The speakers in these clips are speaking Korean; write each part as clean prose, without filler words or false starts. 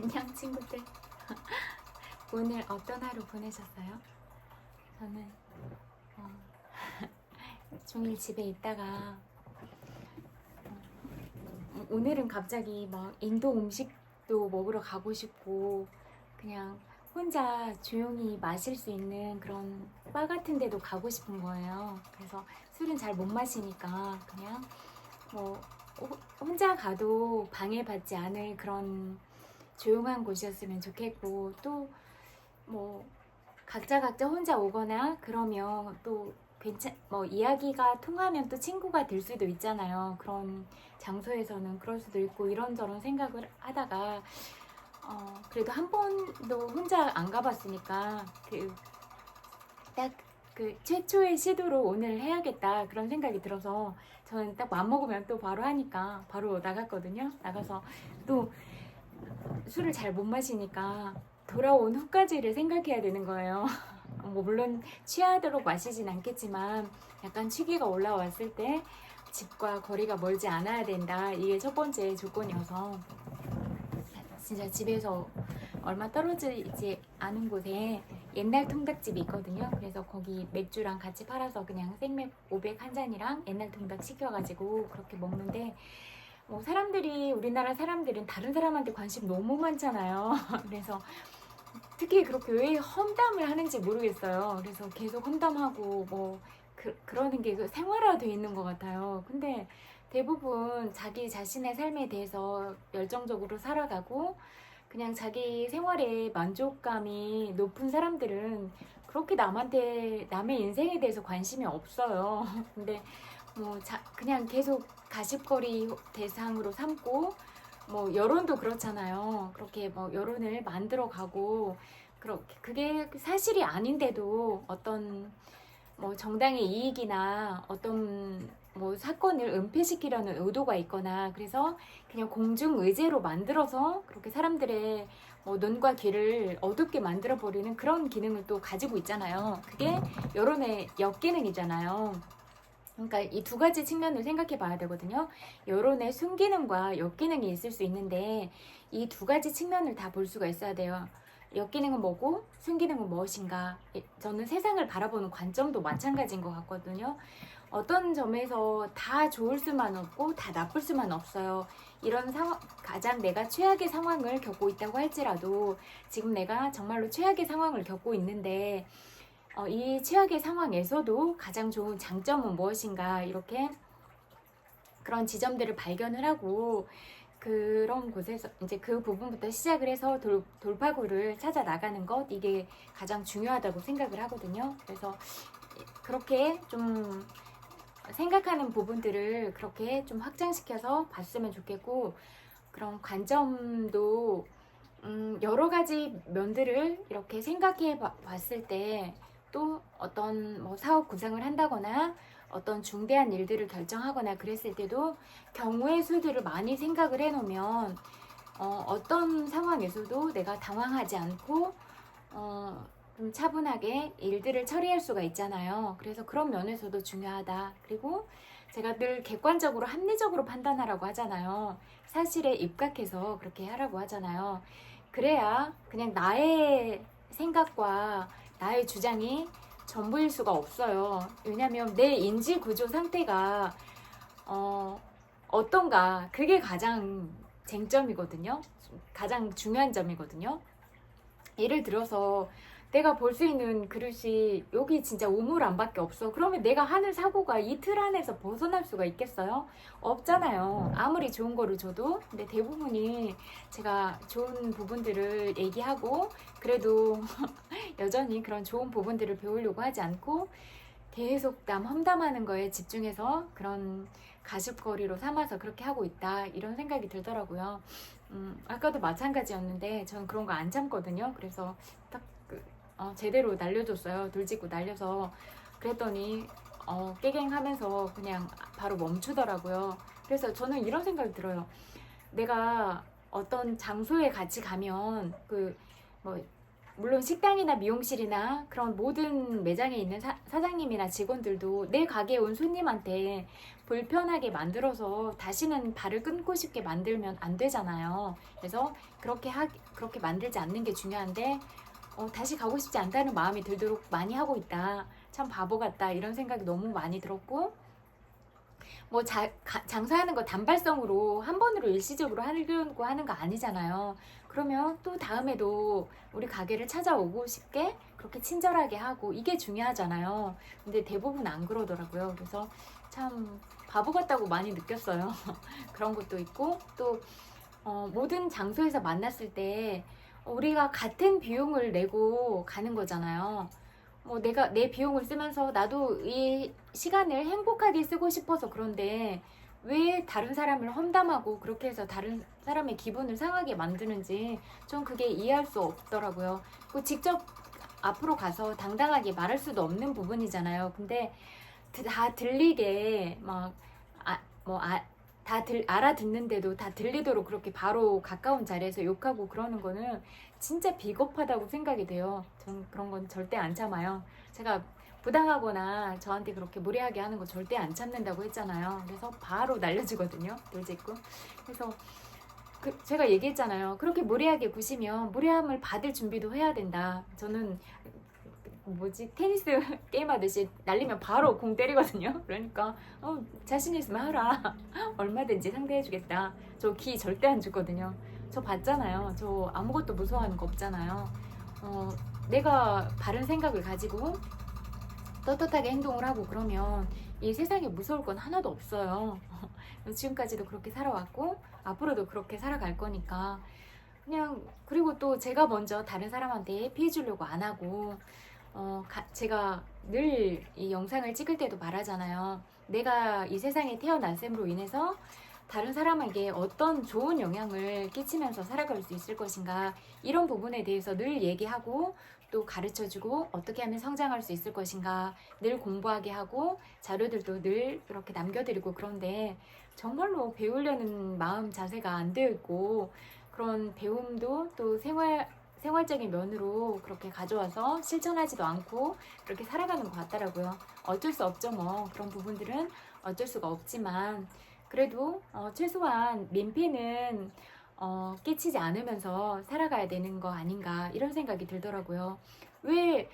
안녕 친구들. 오늘 어떤 하루 보내셨어요? 저는 어, 종일 집에 있다가 오늘은 갑자기 막 인도 음식도 먹으러 가고 싶고 그냥 혼자 조용히 마실 수 있는 그런 바 같은 데도 가고 싶은 거예요. 그래서 술은 잘 못 마시니까 그냥 뭐 혼자 가도 방해받지 않을 그런 조용한 곳이었으면 좋겠고, 또 뭐 각자 혼자 오거나 그러면 또 뭐 이야기가 통하면 또 친구가 될 수도 있잖아요. 그런 장소에서는 그럴 수도 있고, 이런저런 생각을 하다가 그래도 한 번도 혼자 안 가봤으니까 딱 그 최초의 시도로 오늘 해야겠다 그런 생각이 들어서, 저는 딱 맘먹으면 또 바로 하니까 바로 나갔거든요. 나가서 또 술을 잘 못 마시니까 돌아온 후까지를 생각해야 되는 거예요. 뭐 물론 취하도록 마시진 않겠지만 약간 취기가 올라왔을 때 집과 거리가 멀지 않아야 된다. 이게 첫 번째 조건이어서, 진짜 집에서 얼마 떨어지지 않은 곳에 옛날 통닭집이 있거든요. 그래서 거기 맥주랑 같이 팔아서 그냥 생맥 500 한 잔이랑 옛날 통닭 시켜가지고 그렇게 먹는데, 뭐 사람들이, 우리나라 사람들은 다른 사람한테 관심 너무 많잖아요. 그래서 특히 그렇게 왜 험담을 하는지 모르겠어요. 그래서 계속 험담하고 뭐 그러는 게 생활화되어 있는 것 같아요. 근데 대부분 자기 자신의 삶에 대해서 열정적으로 살아가고 그냥 자기 생활에 만족감이 높은 사람들은 그렇게 남의 인생에 대해서 관심이 없어요. 근데 뭐 그냥 계속 가십거리 대상으로 삼고, 뭐 여론도 그렇잖아요. 그렇게 뭐 여론을 만들어 가고, 그렇게 그게 사실이 아닌데도 어떤 뭐 정당의 이익이나 어떤 뭐 사건을 은폐시키려는 의도가 있거나, 그래서 그냥 공중 의제로 만들어서 그렇게 사람들의 뭐 눈과 귀를 어둡게 만들어 버리는 그런 기능을 또 가지고 있잖아요. 그게 여론의 역기능이잖아요. 그러니까 이 두 가지 측면을 생각해 봐야 되거든요. 여론의 순기능과 역기능이 있을 수 있는데, 이 두 가지 측면을 다 볼 수가 있어야 돼요. 역기능은 뭐고 순기능은 무엇인가. 저는 세상을 바라보는 관점도 마찬가지인 것 같거든요. 어떤 점에서 다 좋을 수만 없고 다 나쁠 수만 없어요. 이런 상황, 가장 내가 최악의 상황을 겪고 있다고 할지라도, 지금 내가 정말로 최악의 상황을 겪고 있는데 이 최악의 상황에서도 가장 좋은 장점은 무엇인가, 이렇게 그런 지점들을 발견을 하고, 그런 곳에서 이제 그 부분부터 시작을 해서 돌파구를 찾아 나가는 것, 이게 가장 중요하다고 생각을 하거든요. 그래서 그렇게 좀 생각하는 부분들을 그렇게 좀 확장시켜서 봤으면 좋겠고, 그런 관점도 여러 가지 면들을 이렇게 생각해 봤을 때, 또 어떤 뭐 사업 구상을 한다거나 어떤 중대한 일들을 결정하거나 그랬을 때도 경우의 수들을 많이 생각을 해 놓으면 어떤 상황에서도 내가 당황하지 않고 좀 차분하게 일들을 처리할 수가 있잖아요. 그래서 그런 면에서도 중요하다. 그리고 제가 늘 객관적으로 합리적으로 판단하라고 하잖아요. 사실에 입각해서 그렇게 하라고 하잖아요. 그래야 그냥 나의 생각과 나의 주장이 전부일 수가 없어요. 왜냐면 내 인지 구조 상태가 어떤가, 그게 가장 쟁점이거든요. 가장 중요한 점이거든요. 예를 들어서 내가 볼 수 있는 그릇이 여기 진짜 우물안밖에 없어. 그러면 내가 하는 사고가 이 틀 안에서 벗어날 수가 있겠어요? 없잖아요. 아무리 좋은 거를 줘도. 근데 대부분이 제가 좋은 부분들을 얘기하고 그래도 여전히 그런 좋은 부분들을 배우려고 하지 않고 계속 남 험담하는 거에 집중해서 그런 가십거리로 삼아서 그렇게 하고 있다, 이런 생각이 들더라고요. 아까도 마찬가지였는데 저는 그런 거 안 참거든요. 그래서 딱 제대로 날려줬어요. 돌직구 날려서. 그랬더니 깨갱하면서 그냥 바로 멈추더라고요. 그래서 저는 이런 생각이 들어요. 내가 어떤 장소에 같이 가면 뭐 물론 식당이나 미용실이나 그런 모든 매장에 있는 사장님이나 직원들도 내 가게에 온 손님한테 불편하게 만들어서 다시는 발을 끊고 싶게 만들면 안 되잖아요. 그래서 그렇게 만들지 않는 게 중요한데, 다시 가고 싶지 않다는 마음이 들도록 많이 하고 있다. 참 바보 같다. 이런 생각이 너무 많이 들었고, 뭐 장사하는 거 단발성으로 한 번으로 일시적으로 하려고 하는 거 아니잖아요. 그러면 또 다음에도 우리 가게를 찾아오고 싶게 그렇게 친절하게 하고, 이게 중요하잖아요. 근데 대부분 안 그러더라고요. 그래서 참 바보 같다고 많이 느꼈어요. 그런 것도 있고, 또 모든 장소에서 만났을 때 우리가 같은 비용을 내고 가는 거잖아요. 내가 내 비용을 쓰면서 나도 이 시간을 행복하게 쓰고 싶어서 그런데 왜 다른 사람을 험담하고 그렇게 해서 다른 사람의 기분을 상하게 만드는지 좀 그게 이해할 수 없더라고요. 그 직접 앞으로 가서 당당하게 말할 수도 없는 부분이잖아요. 근데 다 들리게 알아듣는데도 다 들리도록 그렇게 바로 가까운 자리에서 욕하고 그러는 거는 진짜 비겁하다고 생각이 돼요. 전 그런 건 절대 안 참아요. 제가 부당하거나 저한테 그렇게 무례하게 하는 거 절대 안 참는다고 했잖아요. 그래서 바로 날려주거든요. 돌직구. 그래서 제가 얘기했잖아요. 그렇게 무례하게 구시면 무례함을 받을 준비도 해야 된다. 저는 테니스 게임 하듯이 날리면 바로 공 때리거든요. 그러니까 자신 있으면 하라. 얼마든지 상대해주겠다. 저 기 절대 안 주거든요. 저 봤잖아요. 저 아무것도 무서워하는 거 없잖아요. 내가 바른 생각을 가지고 떳떳하게 행동을 하고 그러면 이 세상에 무서울 건 하나도 없어요. 지금까지도 그렇게 살아왔고 앞으로도 그렇게 살아갈 거니까 그냥. 그리고 또 제가 먼저 다른 사람한테 피해 주려고 안 하고, 제가 늘 이 영상을 찍을 때도 말하잖아요. 내가 이 세상에 태어난 셈으로 인해서 다른 사람에게 어떤 좋은 영향을 끼치면서 살아갈 수 있을 것인가, 이런 부분에 대해서 늘 얘기하고 또 가르쳐주고 어떻게 하면 성장할 수 있을 것인가 늘 공부하게 하고 자료들도 늘 그렇게 남겨드리고, 그런데 정말로 배우려는 마음 자세가 안 되어 있고, 그런 배움도 또 생활적인 면으로 그렇게 가져와서 실천하지도 않고 그렇게 살아가는 것 같더라고요. 어쩔 수 없죠. 뭐 그런 부분들은 어쩔 수가 없지만 그래도 최소한 민폐는 끼치지 않으면서 살아가야 되는 거 아닌가, 이런 생각이 들더라고요. 왜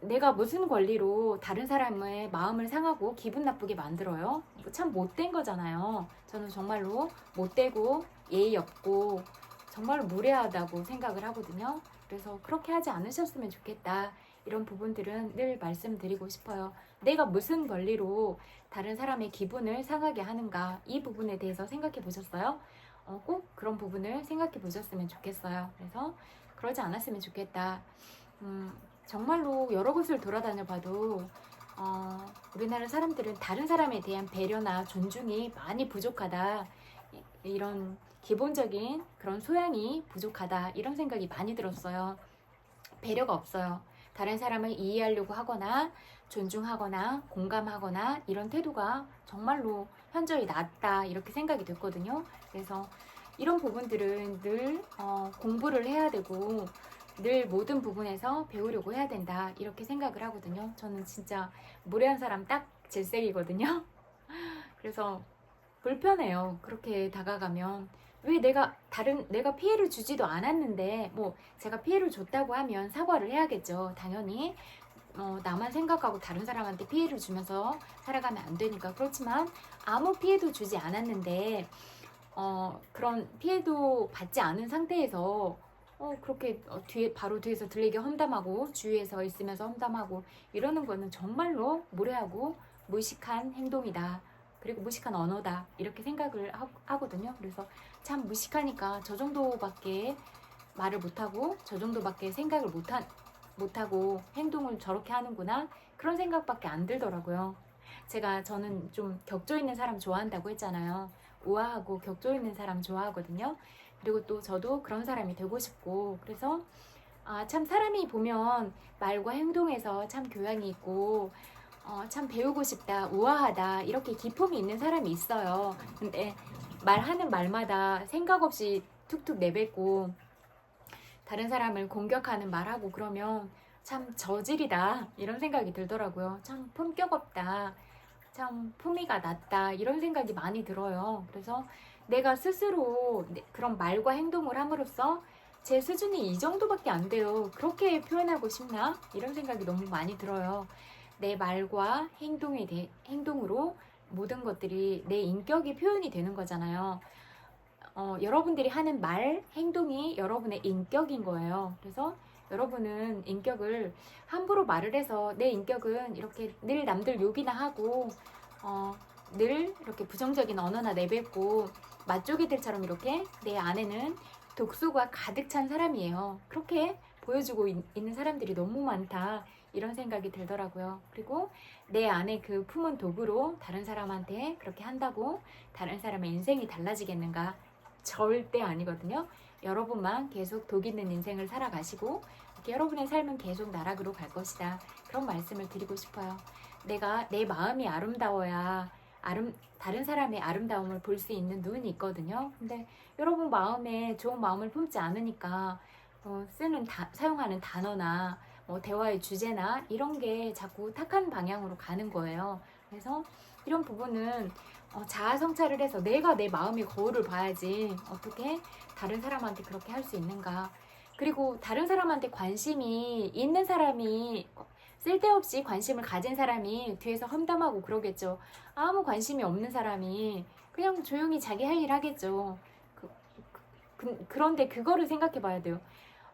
내가 무슨 권리로 다른 사람의 마음을 상하고 기분 나쁘게 만들어요? 참 못된 거잖아요. 저는 정말로 못되고 예의 없고 정말 무례하다고 생각을 하거든요. 그래서 그렇게 하지 않으셨으면 좋겠다. 이런 부분들은 늘 말씀드리고 싶어요. 내가 무슨 권리로 다른 사람의 기분을 상하게 하는가, 이 부분에 대해서 생각해 보셨어요? 꼭 그런 부분을 생각해 보셨으면 좋겠어요. 그래서 그러지 않았으면 좋겠다. 정말로 여러 곳을 돌아다녀 봐도 우리나라 사람들은 다른 사람에 대한 배려나 존중이 많이 부족하다. 이런 기본적인 그런 소양이 부족하다. 이런 생각이 많이 들었어요. 배려가 없어요. 다른 사람을 이해하려고 하거나 존중하거나 공감하거나 이런 태도가 정말로 현저히 낮다, 이렇게 생각이 됐거든요. 그래서 이런 부분들은 늘 공부를 해야 되고 늘 모든 부분에서 배우려고 해야 된다, 이렇게 생각을 하거든요. 저는 진짜 무례한 사람 딱 질색이거든요. 그래서 불편해요. 그렇게 다가가면. 왜 내가 피해를 주지도 않았는데, 제가 피해를 줬다고 하면 사과를 해야겠죠. 당연히 나만 생각하고 다른 사람한테 피해를 주면서 살아가면 안 되니까. 그렇지만 아무 피해도 주지 않았는데 그런 피해도 받지 않은 상태에서 그렇게 바로 뒤에서 들리게 험담하고 주위에서 있으면서 험담하고 이러는 거는 정말로 무례하고 무식한 행동이다. 그리고 무식한 언어다, 이렇게 생각을 하거든요. 그래서 참 무식하니까 저 정도밖에 말을 못하고 저 정도밖에 생각을 못하고 행동을 저렇게 하는구나, 그런 생각밖에 안 들더라고요. 저는 좀 격조 있는 사람 좋아한다고 했잖아요. 우아하고 격조 있는 사람 좋아하거든요. 그리고 또 저도 그런 사람이 되고 싶고, 그래서 참 사람이 보면 말과 행동에서 참 교양이 있고 참 배우고 싶다, 우아하다, 이렇게 기품이 있는 사람이 있어요. 근데 말하는 말마다 생각 없이 툭툭 내뱉고 다른 사람을 공격하는 말하고 그러면 참 저질이다 이런 생각이 들더라고요. 참 품격 없다, 참 품위가 낮다 이런 생각이 많이 들어요. 그래서 내가 스스로 그런 말과 행동을 함으로써 제 수준이 이 정도밖에 안 돼요. 그렇게 표현하고 싶나? 이런 생각이 너무 많이 들어요. 내 말과 행동으로 모든 것들이 내 인격이 표현이 되는 거잖아요. 여러분들이 하는 말, 행동이 여러분의 인격인 거예요. 그래서 여러분은 인격을 함부로 말을 해서 내 인격은 이렇게 늘 남들 욕이나 하고 늘 이렇게 부정적인 언어나 내뱉고 맛조개들처럼 이렇게 내 안에는 독소가 가득 찬 사람이에요. 그렇게 보여주고 있는 사람들이 너무 많다 이런 생각이 들더라고요. 그리고 내 안에 그 품은 독으로 다른 사람한테 그렇게 한다고 다른 사람의 인생이 달라지겠는가? 절대 아니거든요. 여러분만 계속 독 있는 인생을 살아가시고 이렇게 여러분의 삶은 계속 나락으로 갈 것이다. 그런 말씀을 드리고 싶어요. 내가 내 마음이 아름다워야 다른 사람의 아름다움을 볼 수 있는 눈이 있거든요. 근데 여러분 마음에 좋은 마음을 품지 않으니까 사용하는 단어나 대화의 주제나 이런 게 자꾸 탁한 방향으로 가는 거예요. 그래서 이런 부분은 자아 성찰을 해서 내가 내 마음의 거울을 봐야지 어떻게 다른 사람한테 그렇게 할 수 있는가. 그리고 다른 사람한테 관심이 있는 사람이 쓸데없이 관심을 가진 사람이 뒤에서 험담하고 그러겠죠. 아무 관심이 없는 사람이 그냥 조용히 자기 할 일 하겠죠. 그런데 그거를 생각해 봐야 돼요.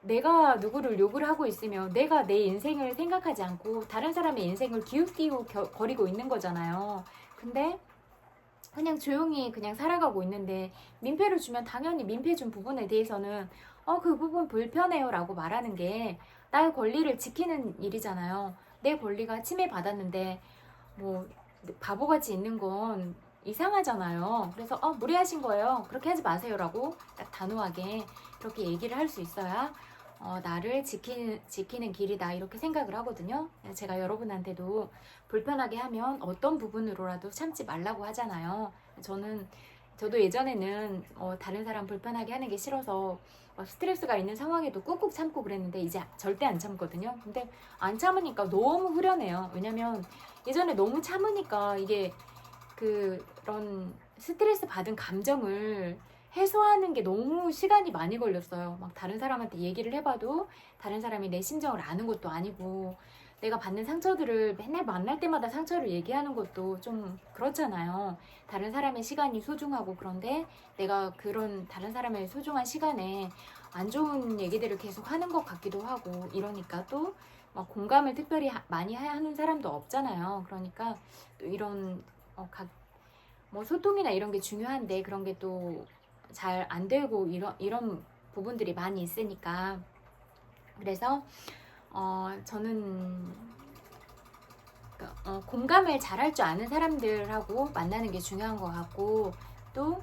내가 누구를 욕을 하고 있으면 내가 내 인생을 생각하지 않고 다른 사람의 인생을 기웃기웃 거리고 있는 거잖아요. 근데 그냥 조용히 그냥 살아가고 있는데 민폐를 주면 당연히 민폐 준 부분에 대해서는 그 부분 불편해요 라고 말하는 게 나의 권리를 지키는 일이잖아요. 내 권리가 침해받았는데 뭐 바보같이 있는 건 이상하잖아요. 그래서 무례하신 거예요. 그렇게 하지 마세요 라고 딱 단호하게 그렇게 얘기를 할 수 있어야 나를 지키는 길이다 이렇게 생각을 하거든요. 제가 여러분한테도 불편하게 하면 어떤 부분으로라도 참지 말라고 하잖아요. 저도 예전에는 다른 사람 불편하게 하는 게 싫어서 스트레스가 있는 상황에도 꾹꾹 참고 그랬는데 이제 절대 안 참거든요. 근데 안 참으니까 너무 후련해요. 왜냐면 예전에 너무 참으니까 이게 그런 스트레스 받은 감정을 해소하는 게 너무 시간이 많이 걸렸어요. 막 다른 사람한테 얘기를 해봐도 다른 사람이 내 심정을 아는 것도 아니고 내가 받는 상처들을 맨날 만날 때마다 상처를 얘기하는 것도 좀 그렇잖아요. 다른 사람의 시간이 소중하고 그런데 내가 그런 다른 사람의 소중한 시간에 안 좋은 얘기들을 계속 하는 것 같기도 하고 이러니까 또 막 공감을 특별히 많이 하는 사람도 없잖아요. 그러니까 또 이런 소통이나 이런 게 중요한데 그런 게 또 잘 안 되고 이런 부분들이 많이 있으니까 그래서 저는 공감을 잘할 줄 아는 사람들하고 만나는 게 중요한 것 같고 또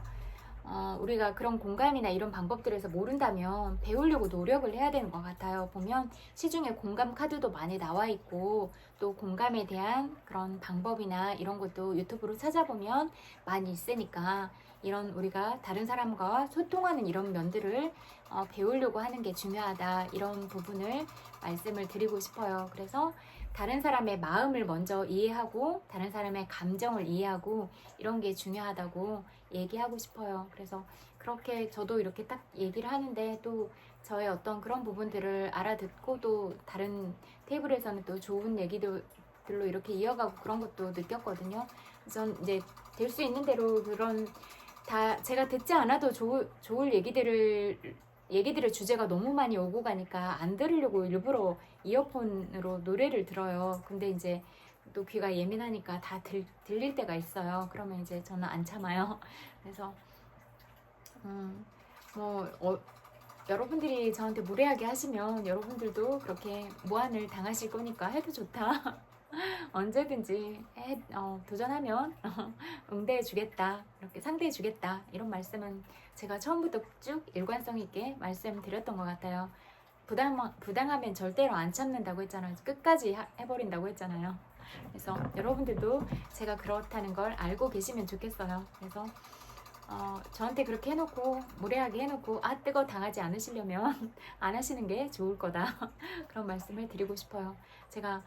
우리가 그런 공감이나 이런 방법들에서 모른다면 배우려고 노력을 해야 되는 것 같아요. 보면 시중에 공감 카드도 많이 나와 있고 또 공감에 대한 그런 방법이나 이런 것도 유튜브로 찾아보면 많이 있으니까 이런 우리가 다른 사람과 소통하는 이런 면들을 배우려고 하는 게 중요하다 이런 부분을 말씀을 드리고 싶어요. 그래서 다른 사람의 마음을 먼저 이해하고 다른 사람의 감정을 이해하고 이런 게 중요하다고 얘기하고 싶어요. 그래서 그렇게 저도 이렇게 딱 얘기를 하는데 또 저의 어떤 그런 부분들을 알아듣고 또 다른 테이블에서는 또 좋은 얘기들로 이렇게 이어가고 그런 것도 느꼈거든요. 전 이제 될 수 있는 대로 그런 다 제가 듣지 않아도 좋을 얘기들의 주제가 너무 많이 오고 가니까 안 들으려고 일부러 이어폰으로 노래를 들어요. 근데 이제 또 귀가 예민하니까 다 들릴 때가 있어요. 그러면 이제 저는 안 참아요. 그래서 여러분들이 저한테 무례하게 하시면 여러분들도 그렇게 무안을 당하실 거니까 해도 좋다. 언제든지 도전하면 응대해 주겠다, 이렇게 상대해 주겠다 이런 말씀은 제가 처음부터 쭉 일관성 있게 말씀드렸던 것 같아요. 부당하면 절대로 안 참는다고 했잖아요. 끝까지 해버린다고 했잖아요. 그래서 여러분들도 제가 그렇다는 걸 알고 계시면 좋겠어요. 그래서 저한테 그렇게 해놓고 무례하게 해놓고 뜨거 당하지 않으시려면 안 하시는 게 좋을 거다. 그런 말씀을 드리고 싶어요. 제가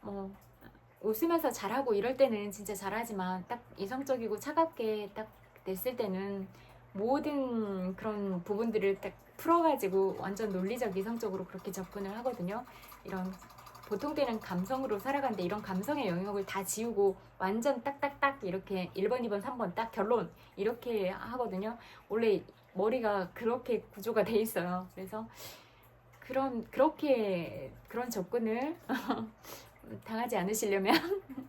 뭐 웃으면서 잘하고 이럴 때는 진짜 잘하지만 딱 이성적이고 차갑게 딱 냈을 때는 모든 그런 부분들을 딱 풀어가지고 완전 논리적 이성적으로 그렇게 접근을 하거든요. 이런 보통 때는 감성으로 살아가는데 이런 감성의 영역을 다 지우고 완전 딱딱딱 이렇게 1번, 2번, 3번 딱 결론 이렇게 하거든요. 원래 머리가 그렇게 구조가 돼 있어요. 그래서 그런 접근을 당하지 않으시려면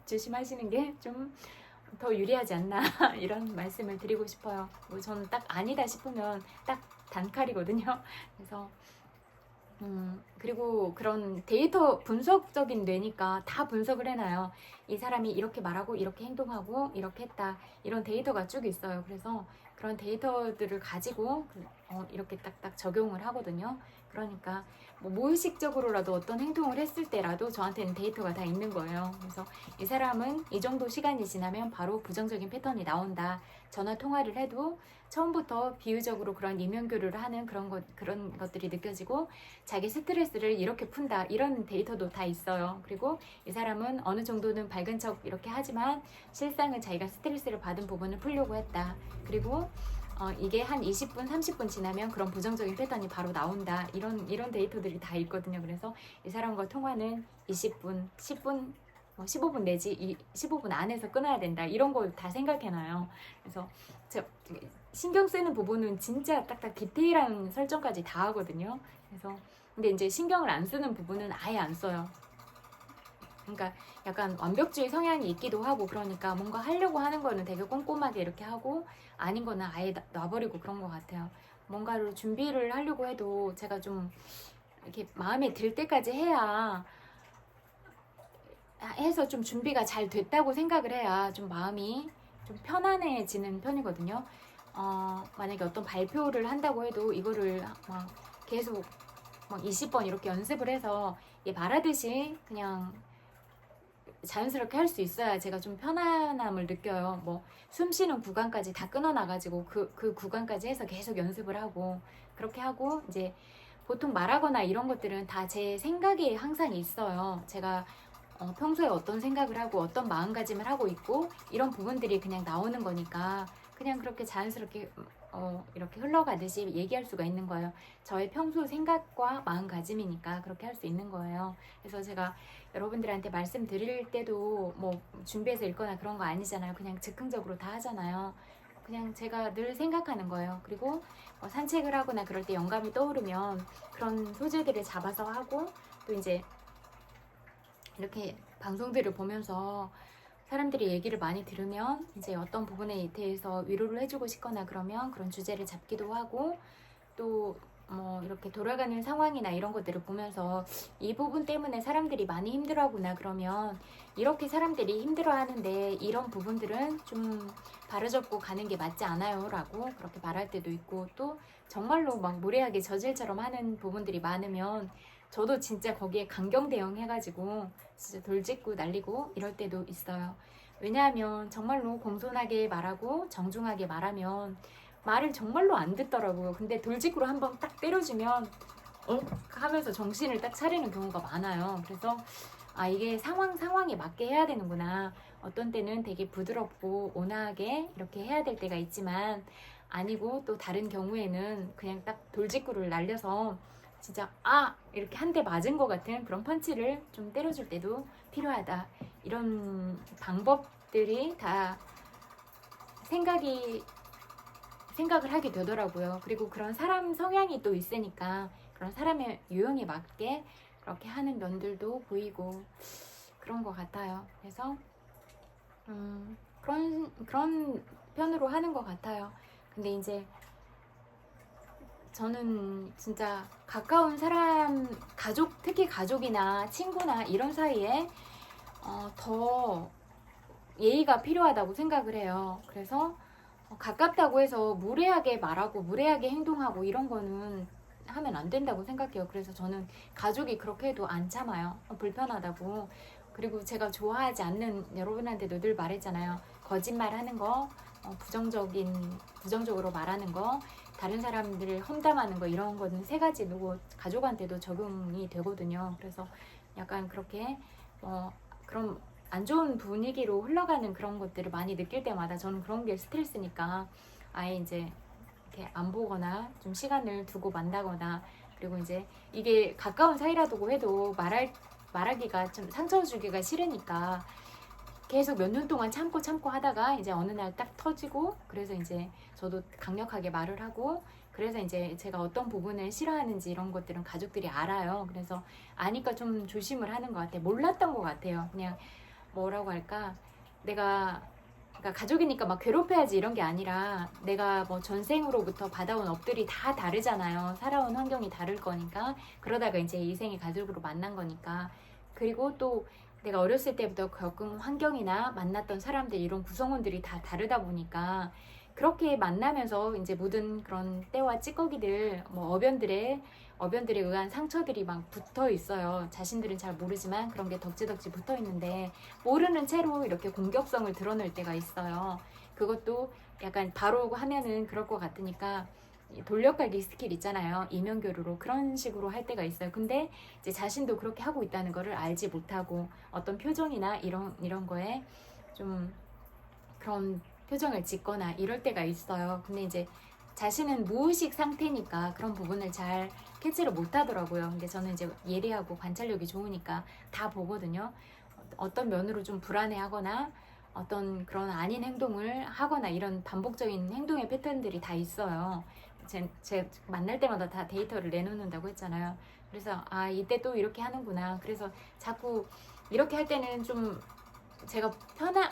조심하시는 게 좀 더 유리하지 않나 이런 말씀을 드리고 싶어요. 뭐 저는 딱 아니다 싶으면 딱 단칼이거든요. 그래서 그리고 그런 데이터 분석적인 뇌니까 다 분석을 해놔요. 이 사람이 이렇게 말하고 이렇게 행동하고 이렇게 했다 이런 데이터가 쭉 있어요. 그래서 그런 데이터들을 가지고 이렇게 딱딱 적용을 하거든요. 그러니까 뭐 무의식적으로라도 어떤 행동을 했을 때라도 저한테는 데이터가 다 있는 거예요. 그래서 이 사람은 이 정도 시간이 지나면 바로 부정적인 패턴이 나온다. 전화 통화를 해도 처음부터 비유적으로 그런 이면교류를 하는 그런 것들이 느껴지고 자기 스트레스를 이렇게 푼다. 이런 데이터도 다 있어요. 그리고 이 사람은 어느 정도는 밝은 척 이렇게 하지만 실상은 자기가 스트레스를 받은 부분을 풀려고 했다. 그리고 이게 한 20분, 30분 지나면 그런 부정적인 패턴이 바로 나온다. 이런 데이터들이 다 있거든요. 그래서 이 사람과 통화는 20분, 10분, 15분 내지 15분 안에서 끊어야 된다. 이런 걸 다 생각해놔요. 그래서 신경 쓰는 부분은 진짜 딱딱 디테일한 설정까지 다 하거든요. 그래서 근데 이제 신경을 안 쓰는 부분은 아예 안 써요. 그러니까 약간 완벽주의 성향이 있기도 하고 그러니까 뭔가 하려고 하는 거는 되게 꼼꼼하게 이렇게 하고 아닌 거는 아예 놔버리고 그런 것 같아요. 뭔가를 준비를 하려고 해도 제가 좀 이렇게 마음에 들 때까지 해서 좀 준비가 잘 됐다고 생각을 해야 좀 마음이 좀 편안해지는 편이거든요. 만약에 어떤 발표를 한다고 해도 이거를 막 계속 막 20번 이렇게 연습을 해서 말하듯이 그냥 자연스럽게 할 수 있어야 제가 좀 편안함을 느껴요. 뭐 숨 쉬는 구간까지 다 끊어놔가지고 그 구간까지 해서 계속 연습을 하고 그렇게 하고 이제 보통 말하거나 이런 것들은 다 제 생각이 항상 있어요. 제가 평소에 어떤 생각을 하고 어떤 마음가짐을 하고 있고 이런 부분들이 그냥 나오는 거니까 그냥 그렇게 자연스럽게 이렇게 흘러가듯이 얘기할 수가 있는 거예요. 저의 평소 생각과 마음가짐이니까 그렇게 할 수 있는 거예요. 그래서 제가 여러분들한테 말씀드릴 때도 뭐 준비해서 읽거나 그런 거 아니잖아요. 그냥 즉흥적으로 다 하잖아요. 그냥 제가 늘 생각하는 거예요. 그리고 산책을 하거나 그럴 때 영감이 떠오르면 그런 소재들을 잡아서 하고 또 이제 이렇게 방송들을 보면서 사람들이 얘기를 많이 들으면 이제 어떤 부분에 대해서 위로를 해주고 싶거나 그러면 그런 주제를 잡기도 하고 또 이렇게 돌아가는 상황이나 이런 것들을 보면서 이 부분 때문에 사람들이 많이 힘들어하구나 그러면 이렇게 사람들이 힘들어하는데 이런 부분들은 좀 바로잡고 가는 게 맞지 않아요 라고 그렇게 말할 때도 있고 또 정말로 막 무례하게 저질처럼 하는 부분들이 많으면 저도 진짜 거기에 강경 대응해가지고 진짜 돌직구 날리고 이럴 때도 있어요. 왜냐하면 정말로 공손하게 말하고 정중하게 말하면 말을 정말로 안 듣더라고요. 근데 돌직구로 한번 딱 때려주면 하면서 정신을 딱 차리는 경우가 많아요. 그래서 이게 상황에 맞게 해야 되는구나. 어떤 때는 되게 부드럽고 온화하게 이렇게 해야 될 때가 있지만 아니고 또 다른 경우에는 그냥 딱 돌직구를 날려서 진짜 이렇게 한 대 맞은 것 같은 그런 펀치를 좀 때려줄 때도 필요하다. 이런 방법들이 다 생각을 하게 되더라고요. 그리고 그런 사람 성향이 또 있으니까 그런 사람의 유형에 맞게 그렇게 하는 면들도 보이고 그런 것 같아요. 그래서 그런 편으로 하는 것 같아요. 근데 이제 저는 진짜 가까운 사람, 특히 가족이나 친구나 이런 사이에 더 예의가 필요하다고 생각을 해요. 그래서 가깝다고 해서 무례하게 말하고 무례하게 행동하고 이런 거는 하면 안 된다고 생각해요. 그래서 저는 가족이 그렇게 해도 안 참아요. 불편하다고. 그리고 제가 좋아하지 않는 여러분한테도 늘 말했잖아요. 거짓말 하는 거 부정적으로 말하는 거, 다른 사람들을 험담하는 거, 이런 거는 세 가지 누구 가족한테도 적용이 되거든요. 그래서 약간 그렇게 그런 안 좋은 분위기로 흘러가는 그런 것들을 많이 느낄 때마다 저는 그런 게 스트레스니까 아예 이제 이렇게 안 보거나 좀 시간을 두고 만나거나, 그리고 이제 이게 가까운 사이라고 해도 말하기가 좀 상처 주기가 싫으니까 계속 몇 년 동안 참고 하다가 이제 어느 날 딱 터지고, 그래서 이제 저도 강력하게 말을 하고, 그래서 이제 제가 어떤 부분을 싫어하는지 이런 것들은 가족들이 알아요. 그래서 아니까 좀 조심을 하는 것 같아요. 몰랐던 것 같아요. 그냥 뭐라고 할까, 그러니까 가족이니까 막 괴롭혀야지 이런 게 아니라, 내가 뭐 전생으로부터 받아온 업들이 다 다르잖아요. 살아온 환경이 다를 거니까. 그러다가 이제 이 생에 가족으로 만난 거니까. 그리고 또 내가 어렸을 때부터 겪은 환경이나 만났던 사람들, 이런 구성원들이 다 다르다 보니까 그렇게 만나면서 이제 묻은 그런 때와 찌꺼기들, 뭐 어변들에 의한 상처들이 막 붙어 있어요. 자신들은 잘 모르지만 그런 게 덕지덕지 붙어 있는데, 모르는 채로 이렇게 공격성을 드러낼 때가 있어요. 그것도 약간 바로 하면은 그럴 것 같으니까 돌려깔기 스킬 있잖아요. 이면교류로 그런 식으로 할 때가 있어요. 근데 이제 자신도 그렇게 하고 있다는 거를 알지 못하고 어떤 표정이나 이런 거에 좀 그런 표정을 짓거나 이럴 때가 있어요. 근데 이제 자신은 무의식 상태니까 그런 부분을 잘 캐치를 못 하더라고요. 근데 저는 이제 예리하고 관찰력이 좋으니까 다 보거든요. 어떤 면으로 좀 불안해하거나 어떤 그런 아닌 행동을 하거나, 이런 반복적인 행동의 패턴들이 다 있어요. 제 만날 때마다 다 데이터를 내놓는다고 했잖아요. 그래서 이때 또 이렇게 하는구나. 그래서 자꾸 이렇게 할 때는 좀 제가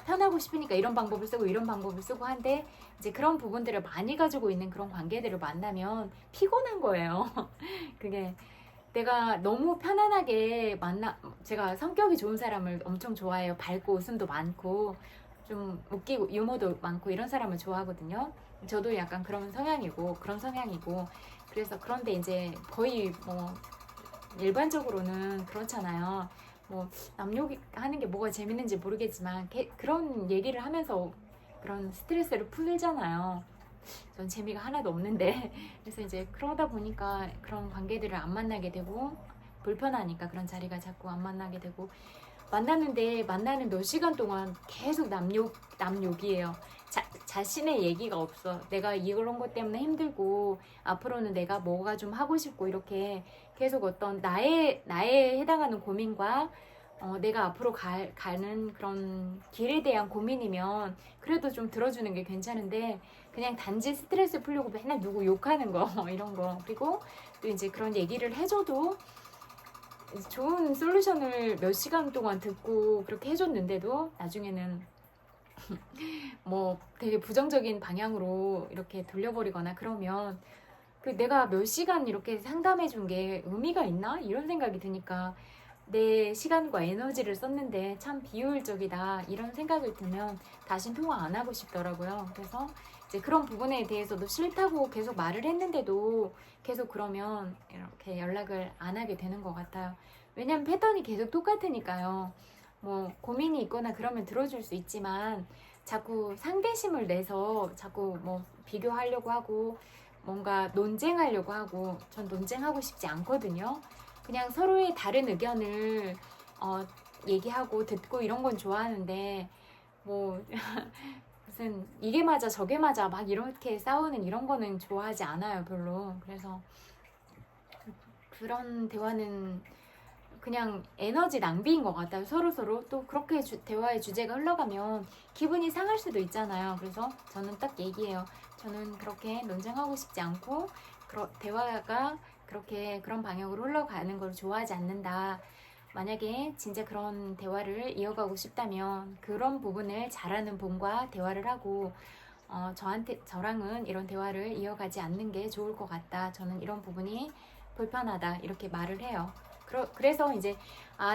편하고 싶으니까 이런 방법을 쓰고 이런 방법을 쓰고 한데, 이제 그런 부분들을 많이 가지고 있는 그런 관계들을 만나면 피곤한 거예요. 그게 내가 너무 편안하게 제가 성격이 좋은 사람을 엄청 좋아해요. 밝고 웃음도 많고 좀 웃기고 유머도 많고 이런 사람을 좋아하거든요. 저도 약간 그런 성향이고, 그래서 그런데 이제 거의 뭐 일반적으로는 그렇잖아요. 뭐 남욕하는 게 뭐가 재밌는지 모르겠지만 그런 얘기를 하면서 그런 스트레스를 풀잖아요. 전 재미가 하나도 없는데. 그래서 이제 그러다 보니까 그런 관계들을 안 만나게 되고, 불편하니까 그런 자리가 자꾸 안 만나게 되고, 만나는데 만나는 몇 시간 동안 계속 남욕이에요. 자신의 얘기가 없어. 내가 이런 것 때문에 힘들고 앞으로는 내가 뭐가 좀 하고 싶고, 이렇게 계속 어떤 나에 해당하는 고민과 내가 앞으로 가는 그런 길에 대한 고민이면 그래도 좀 들어주는 게 괜찮은데, 그냥 단지 스트레스 풀려고 맨날 누구 욕하는 거 이런 거, 그리고 또 이제 그런 얘기를 해줘도 좋은 솔루션을 몇 시간 동안 듣고 그렇게 해줬는데도 나중에는 뭐 되게 부정적인 방향으로 이렇게 돌려버리거나, 그러면 내가 몇 시간 이렇게 상담해 준 게 의미가 있나? 이런 생각이 드니까 내 시간과 에너지를 썼는데 참 비효율적이다, 이런 생각을 들면 다신 통화 안 하고 싶더라고요. 그래서 이제 그런 부분에 대해서도 싫다고 계속 말을 했는데도 계속 그러면 이렇게 연락을 안 하게 되는 것 같아요. 왜냐면 패턴이 계속 똑같으니까요. 뭐 고민이 있거나 그러면 들어줄 수 있지만, 자꾸 상대심을 내서 자꾸 뭐 비교하려고 하고 뭔가 논쟁하려고 하고, 전 논쟁하고 싶지 않거든요. 그냥 서로의 다른 의견을 얘기하고 듣고 이런 건 좋아하는데, 뭐 무슨 이게 맞아 저게 맞아 막 이렇게 싸우는 이런 거는 좋아하지 않아요, 별로. 그래서 그런 대화는 그냥 에너지 낭비인 것 같아요. 서로 또 그렇게 대화의 주제가 흘러가면 기분이 상할 수도 있잖아요. 그래서 저는 딱 얘기해요. 저는 그렇게 논쟁하고 싶지 않고 대화가 그런 방향으로 흘러가는 걸 좋아하지 않는다. 만약에 진짜 그런 대화를 이어가고 싶다면 그런 부분을 잘하는 분과 대화를 하고, 저랑은 이런 대화를 이어가지 않는 게 좋을 것 같다. 저는 이런 부분이 불편하다, 이렇게 말을 해요. 그래서 이제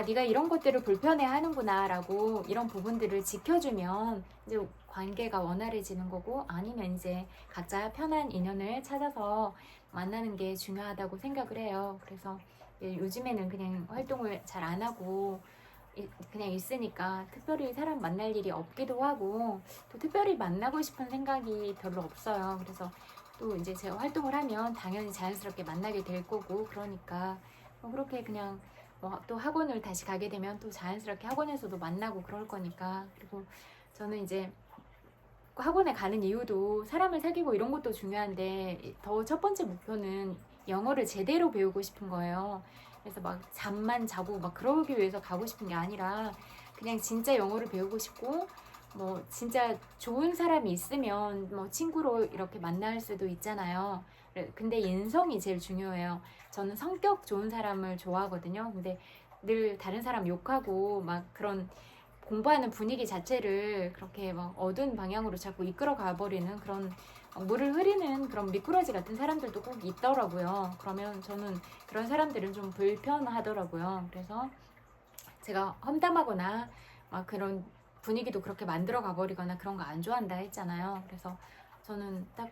네가 이런 것들을 불편해 하는구나 라고, 이런 부분들을 지켜주면 이제 관계가 원활해지는 거고, 아니면 이제 각자 편한 인연을 찾아서 만나는 게 중요하다고 생각을 해요. 그래서 요즘에는 그냥 활동을 잘 안 하고 그냥 있으니까 특별히 사람 만날 일이 없기도 하고 또 특별히 만나고 싶은 생각이 별로 없어요. 그래서 또 이제 제가 활동을 하면 당연히 자연스럽게 만나게 될 거고 그러니까 뭐 그렇게 그냥 또 학원을 다시 가게 되면 또 자연스럽게 학원에서도 만나고 그럴 거니까. 그리고 저는 이제 학원에 가는 이유도 사람을 사귀고 이런 것도 중요한데 더 첫 번째 목표는 영어를 제대로 배우고 싶은 거예요. 그래서 막 잠만 자고 막 그러기 위해서 가고 싶은 게 아니라 그냥 진짜 영어를 배우고 싶고 뭐 진짜 좋은 사람이 있으면 뭐 친구로 이렇게 만날 수도 있잖아요. 근데 인성이 제일 중요해요. 저는 성격 좋은 사람을 좋아하거든요. 근데 늘 다른 사람 욕하고 막 그런 공부하는 분위기 자체를 그렇게 막 어두운 방향으로 자꾸 이끌어 가버리는 그런 물을 흐리는 그런 미꾸라지 같은 사람들도 꼭 있더라고요. 그러면 저는 그런 사람들은 좀 불편하더라고요. 그래서 제가 험담하거나 막 그런 분위기도 그렇게 만들어 가버리거나 그런 거 안 좋아한다 했잖아요. 그래서 저는 딱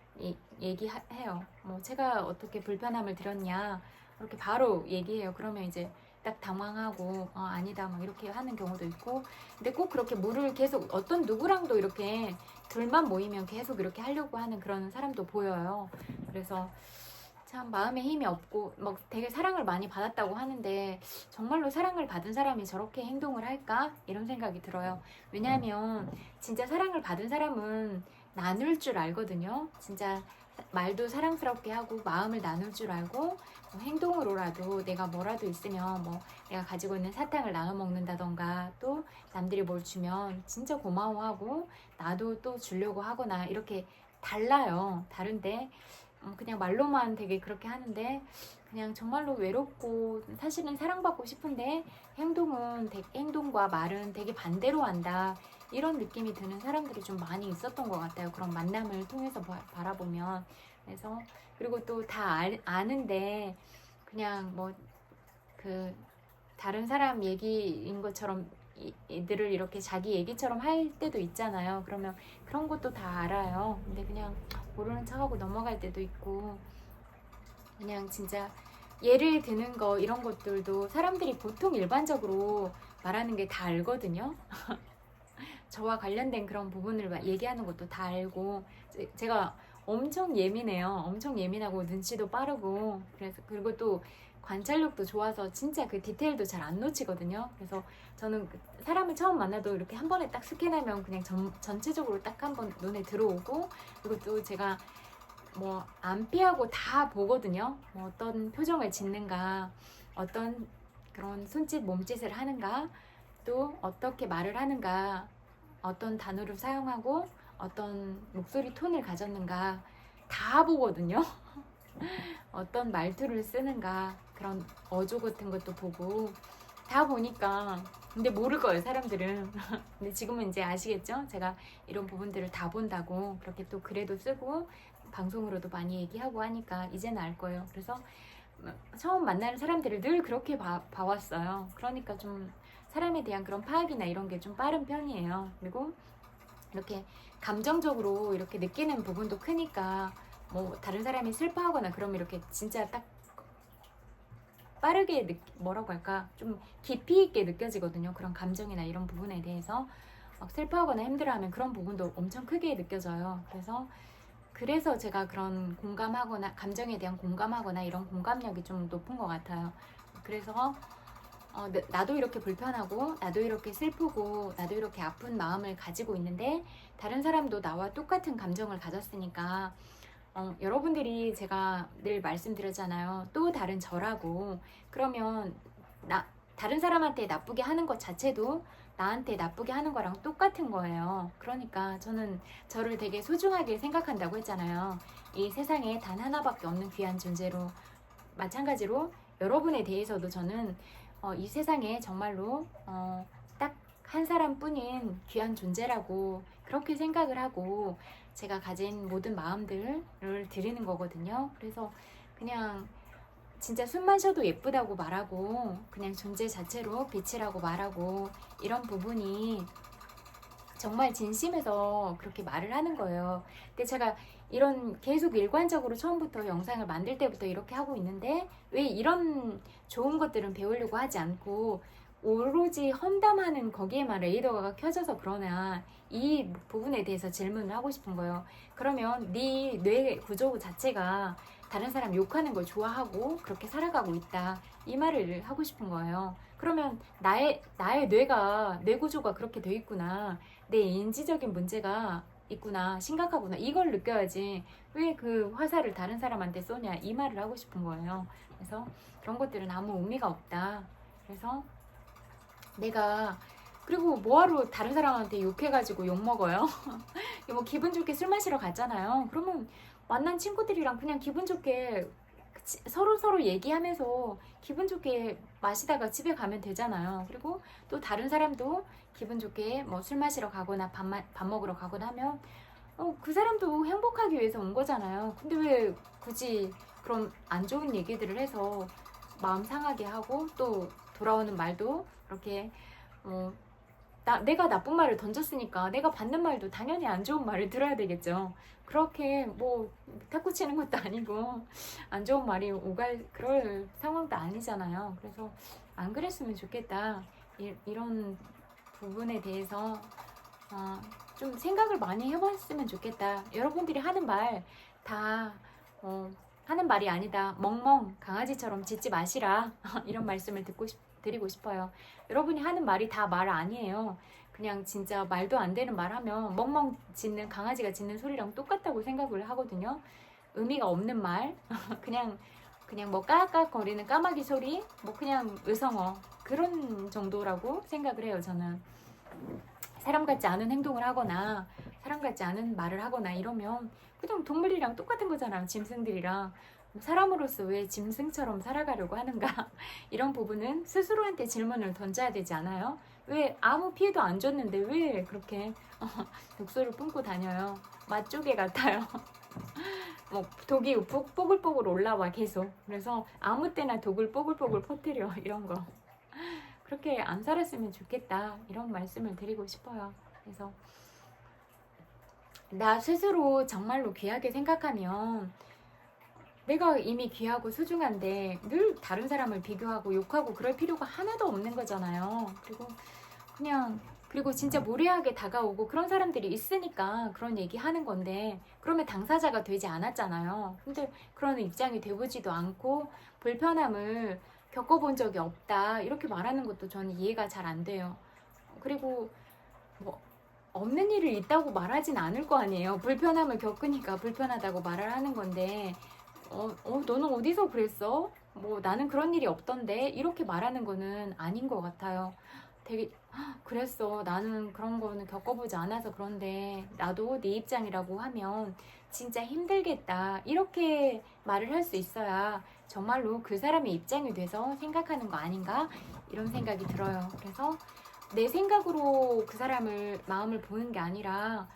얘기해요. 뭐 제가 어떻게 불편함을 드렸냐 이렇게 바로 얘기해요. 그러면 이제 딱 당황하고 아니다 막 이렇게 하는 경우도 있고. 근데 꼭 그렇게 물을 계속 어떤 누구랑도 이렇게 둘만 모이면 계속 이렇게 하려고 하는 그런 사람도 보여요. 그래서 참 마음에 힘이 없고 막 되게 사랑을 많이 받았다고 하는데 정말로 사랑을 받은 사람이 저렇게 행동을 할까? 이런 생각이 들어요. 왜냐하면 진짜 사랑을 받은 사람은 나눌 줄 알거든요. 진짜 말도 사랑스럽게 하고 마음을 나눌 줄 알고 뭐 행동으로라도 내가 뭐라도 있으면 뭐 내가 가지고 있는 사탕을 나눠 먹는다던가 또 남들이 뭘 주면 진짜 고마워하고 나도 또 주려고 하거나 이렇게 달라요. 다른데 그냥 말로만 되게 그렇게 하는데 그냥 정말로 외롭고 사실은 사랑받고 싶은데 행동과 말은 되게 반대로 한다. 이런 느낌이 드는 사람들이 좀 많이 있었던 것 같아요. 그런 만남을 통해서 바라보면. 그래서 그리고 또 다 아는데 그냥 뭐 그 다른 사람 얘기인 것처럼 이들을 이렇게 자기 얘기처럼 할 때도 있잖아요. 그러면 그런 것도 다 알아요. 근데 그냥 모르는 척하고 넘어갈 때도 있고 그냥 진짜 예를 드는 거 이런 것들도 사람들이 보통 일반적으로 말하는 게 다 알거든요. 저와 관련된 그런 부분을 얘기하는 것도 다 알고 제가 엄청 예민해요. 엄청 예민하고 눈치도 빠르고 그리고 또 관찰력도 좋아서 진짜 그 디테일도 잘 안 놓치거든요. 그래서 저는 사람을 처음 만나도 이렇게 한 번에 딱 스캔하면 그냥 전체적으로 딱 한 번 눈에 들어오고 그리고 또 제가 뭐 안 피하고 다 보거든요. 뭐 어떤 표정을 짓는가, 어떤 그런 손짓 몸짓을 하는가, 또 어떻게 말을 하는가, 어떤 단어를 사용하고 어떤 목소리 톤을 가졌는가 다 보거든요. 어떤 말투를 쓰는가 그런 어조 같은 것도 보고 다 보니까 근데 모를 거예요 사람들은. 근데 지금은 이제 아시겠죠? 제가 이런 부분들을 다 본다고 그렇게 또 글에도 쓰고 방송으로도 많이 얘기하고 하니까 이제는 알 거예요. 그래서 처음 만나는 사람들을 늘 그렇게 봐왔어요. 그러니까 좀 사람에 대한 그런 파악이나 이런 게 좀 빠른 편이에요. 그리고 이렇게 감정적으로 이렇게 느끼는 부분도 크니까 뭐 다른 사람이 슬퍼하거나 그러면 이렇게 진짜 딱 빠르게 뭐라고 할까 좀 깊이 있게 느껴지거든요. 그런 감정이나 이런 부분에 대해서 막 슬퍼하거나 힘들어하면 그런 부분도 엄청 크게 느껴져요. 그래서 제가 그런 공감하거나 감정에 대한 공감하거나 이런 공감력이 좀 높은 것 같아요. 그래서 나도 이렇게 불편하고 나도 이렇게 슬프고 나도 이렇게 아픈 마음을 가지고 있는데 다른 사람도 나와 똑같은 감정을 가졌으니까 여러분들이 제가 늘 말씀드렸잖아요. 또 다른 저라고. 그러면 다른 사람한테 나쁘게 하는 것 자체도 나한테 나쁘게 하는 거랑 똑같은 거예요. 그러니까 저는 저를 되게 소중하게 생각한다고 했잖아요. 이 세상에 단 하나밖에 없는 귀한 존재로 마찬가지로 여러분에 대해서도 저는 이 세상에 정말로 딱 한 사람뿐인 귀한 존재라고 그렇게 생각을 하고 제가 가진 모든 마음들을 드리는 거거든요. 그래서 그냥 진짜 숨만 쉬어도 예쁘다고 말하고 그냥 존재 자체로 빛이라고 말하고 이런 부분이 정말 진심에서 그렇게 말을 하는 거예요. 근데 제가 이런 계속 일관적으로 처음부터 영상을 만들 때부터 이렇게 하고 있는데 왜 이런 좋은 것들은 배우려고 하지 않고 오로지 험담하는 거기에만 레이더가 켜져서 그러나 이 부분에 대해서 질문을 하고 싶은 거예요. 그러면 네 뇌 구조 자체가 다른 사람 욕하는 걸 좋아하고 그렇게 살아가고 있다. 이 말을 하고 싶은 거예요. 그러면 나의 뇌가, 뇌 구조가 그렇게 돼 있구나. 내 인지적인 문제가 있구나. 심각하구나. 이걸 느껴야지. 왜 그 화살을 다른 사람한테 쏘냐. 이 말을 하고 싶은 거예요. 그래서 그런 것들은 아무 의미가 없다. 그래서 내가 그리고 뭐하러 다른 사람한테 욕해가지고 욕먹어요? 뭐 기분 좋게 술 마시러 갔잖아요. 그러면 만난 친구들이랑 그냥 기분 좋게 서로 얘기하면서 기분 좋게 마시다가 집에 가면 되잖아요. 그리고 또 다른 사람도 기분 좋게 뭐 술 마시러 가거나 밥 먹으러 가거나 하면 그 사람도 행복하기 위해서 온 거잖아요. 근데 왜 굳이 그런 안 좋은 얘기들을 해서 마음 상하게 하고 또 돌아오는 말도 그렇게 내가 나쁜 말을 던졌으니까 내가 받는 말도 당연히 안 좋은 말을 들어야 되겠죠. 그렇게 뭐 탁구 치는 것도 아니고 안 좋은 말이 오갈 그럴 상황도 아니잖아요. 그래서 안 그랬으면 좋겠다. 이런 부분에 대해서 좀 생각을 많이 해봤으면 좋겠다. 여러분들이 하는 말 다 하는 말이 아니다. 멍멍 강아지처럼 짖지 마시라. 이런 말씀을 드리고 싶어요. 여러분이 하는 말이 다 말 아니에요. 그냥 진짜 말도 안 되는 말 하면 멍멍 짖는 강아지가 짖는 소리랑 똑같다고 생각을 하거든요. 의미가 없는 말 그냥 뭐 까까거리는 까마귀 소리 뭐 그냥 의성어 그런 정도라고 생각을 해요. 저는 사람 같지 않은 행동을 하거나 사람 같지 않은 말을 하거나 이러면 그냥 동물이랑 똑같은 거잖아요. 짐승들이랑. 사람으로서 왜 짐승처럼 살아가려고 하는가 이런 부분은 스스로한테 질문을 던져야 되지 않아요? 왜 아무 피해도 안 줬는데 왜 그렇게 독소를 뿜고 다녀요? 맛조개 같아요. 뭐 독이 뽀글뽀글 올라와 계속. 그래서 아무 때나 독을 뽀글뽀글 퍼뜨려 이런 거. 그렇게 안 살았으면 좋겠다 이런 말씀을 드리고 싶어요. 그래서 나 스스로 정말로 귀하게 생각하면 내가 이미 귀하고 소중한데 늘 다른 사람을 비교하고 욕하고 그럴 필요가 하나도 없는 거잖아요. 그리고 진짜 무례하게 다가오고 그런 사람들이 있으니까 그런 얘기 하는 건데 그러면 당사자가 되지 않았잖아요. 근데 그런 입장이 돼보지도 않고 불편함을 겪어본 적이 없다 이렇게 말하는 것도 저는 이해가 잘 안 돼요. 그리고 뭐 없는 일을 있다고 말하진 않을 거 아니에요. 불편함을 겪으니까 불편하다고 말을 하는 건데 너는 어디서 그랬어? 뭐 나는 그런 일이 없던데 이렇게 말하는 거는 아닌 것 같아요. 되게 그랬어. 나는 그런 거는 겪어보지 않아서 그런데 나도 네 입장이라고 하면 진짜 힘들겠다. 이렇게 말을 할 수 있어야 정말로 그 사람의 입장이 돼서 생각하는 거 아닌가? 이런 생각이 들어요. 그래서 내 생각으로 그 사람을 마음을 보는 게 아니라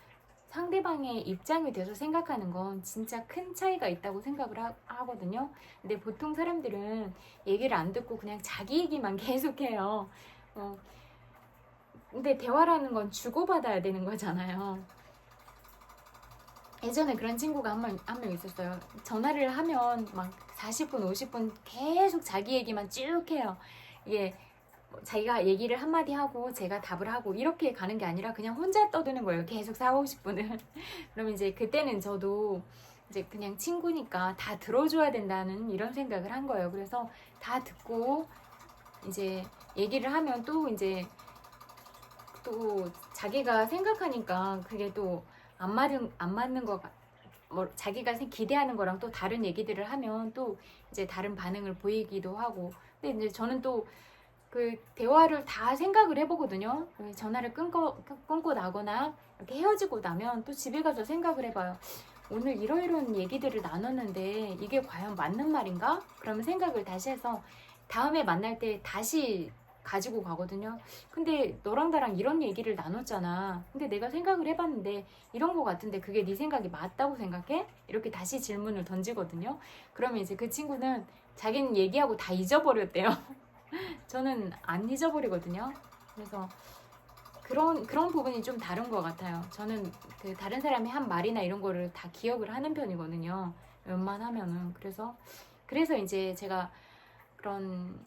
상대방의 입장이 돼서 생각하는 건 진짜 큰 차이가 있다고 생각을 하거든요. 근데 보통 사람들은 얘기를 안 듣고 그냥 자기 얘기만 계속해요. 근데 대화라는 건 주고받아야 되는 거잖아요. 예전에 그런 친구가 한 명 있었어요. 전화를 하면 막 40분, 50분 계속 자기 얘기만 쭉 해요. 이게 자기가 얘기를 한마디 하고 제가 답을 하고 이렇게 가는 게 아니라 그냥 혼자 떠드는 거예요. 계속 40, 50분을. 그럼 이제 그때는 저도 이제 그냥 친구니까 다 들어줘야 된다는 이런 생각을 한 거예요. 그래서 다 듣고 이제 얘기를 하면 또 이제 또 자기가 생각하니까 그게 또 안 맞는 거 뭐 자기가 기대하는 거랑 또 다른 얘기들을 하면 또 이제 다른 반응을 보이기도 하고. 근데 이제 저는 또 그 대화를 다 생각을 해보거든요. 전화를 끊고 나거나 이렇게 헤어지고 나면 또 집에 가서 생각을 해봐요. 오늘 이런 얘기들을 나눴는데 이게 과연 맞는 말인가? 그러면 생각을 다시 해서 다음에 만날 때 다시 가지고 가거든요. 근데 너랑 나랑 이런 얘기를 나눴잖아. 근데 내가 생각을 해봤는데 이런 거 같은데 그게 네 생각이 맞다고 생각해? 이렇게 다시 질문을 던지거든요. 그러면 이제 그 친구는 자기는 얘기하고 다 잊어버렸대요. 저는 안 잊어버리거든요. 그래서 그런 부분이 좀 다른 것 같아요. 저는 그 다른 사람이 한 말이나 이런 거를 다 기억을 하는 편이거든요. 웬만하면은. 그래서 이제 제가 그런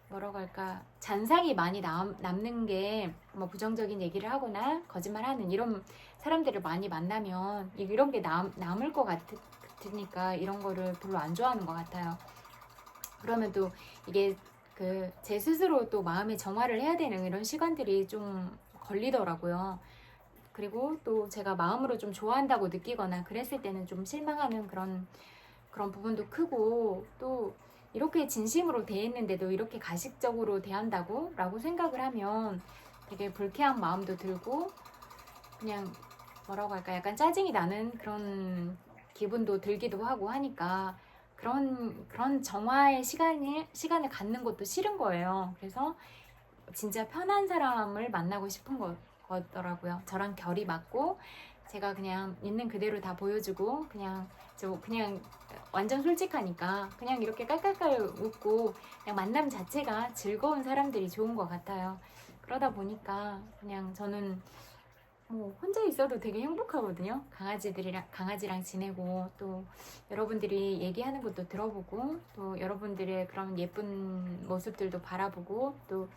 뭐라고 할까, 잔상이 많이 남는 게, 뭐 부정적인 얘기를 하거나 거짓말하는 이런 사람들을 많이 만나면 이런 게 남을 것 같으니까 이런 거를 별로 안 좋아하는 것 같아요. 그러면 또 이게 제 스스로 또 마음의 정화를 해야 되는 이런 시간들이 좀 걸리더라고요. 그리고 또 제가 마음으로 좀 좋아한다고 느끼거나 그랬을 때는 좀 실망하는 그런 부분도 크고, 또 이렇게 진심으로 대했는데도 이렇게 가식적으로 대한다고? 라고 생각을 하면 되게 불쾌한 마음도 들고, 그냥 뭐라고 할까, 약간 짜증이 나는 그런 기분도 들기도 하고 하니까 그런 정화의 시간을 갖는 것도 싫은 거예요. 그래서 진짜 편한 사람을 만나고 싶은 거더라고요. 저랑 결이 맞고 제가 그냥 있는 그대로 다 보여주고 그냥 완전 솔직하니까 그냥 이렇게 깔깔깔 웃고 그냥 만남 자체가 즐거운 사람들이 좋은 것 같아요. 그러다 보니까 그냥 저는 뭐 혼자 있어도 되게 행복하거든요. 강아지랑 지내고, 또 여러분들이 얘기하는 것도 들어보고, 또 여러분들의 그런 예쁜 모습들도 바라보고, 또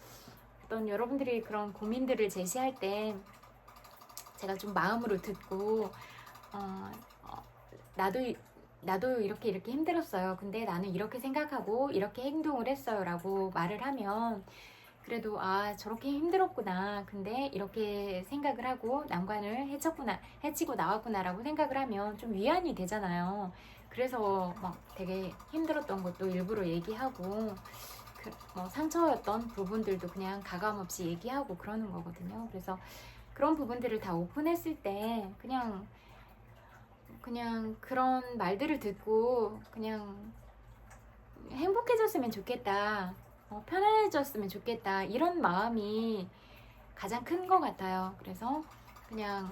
어떤 여러분들이 그런 고민들을 제시할 때 제가 좀 마음으로 듣고, 나도 이렇게 힘들었어요. 근데 나는 이렇게 생각하고 이렇게 행동을 했어요. 라고 말을 하면 그래도 저렇게 힘들었구나. 근데 이렇게 생각을 하고 난관을 헤치고 나왔구나 라고 생각을 하면 좀 위안이 되잖아요. 그래서 막 되게 힘들었던 것도 일부러 얘기하고 뭐 상처였던 부분들도 그냥 가감없이 얘기하고 그러는 거거든요. 그래서 그런 부분들을 다 오픈했을 때 그냥 그런 말들을 듣고 그냥 행복해졌으면 좋겠다, 편안해졌으면 좋겠다, 이런 마음이 가장 큰 것 같아요. 그래서 그냥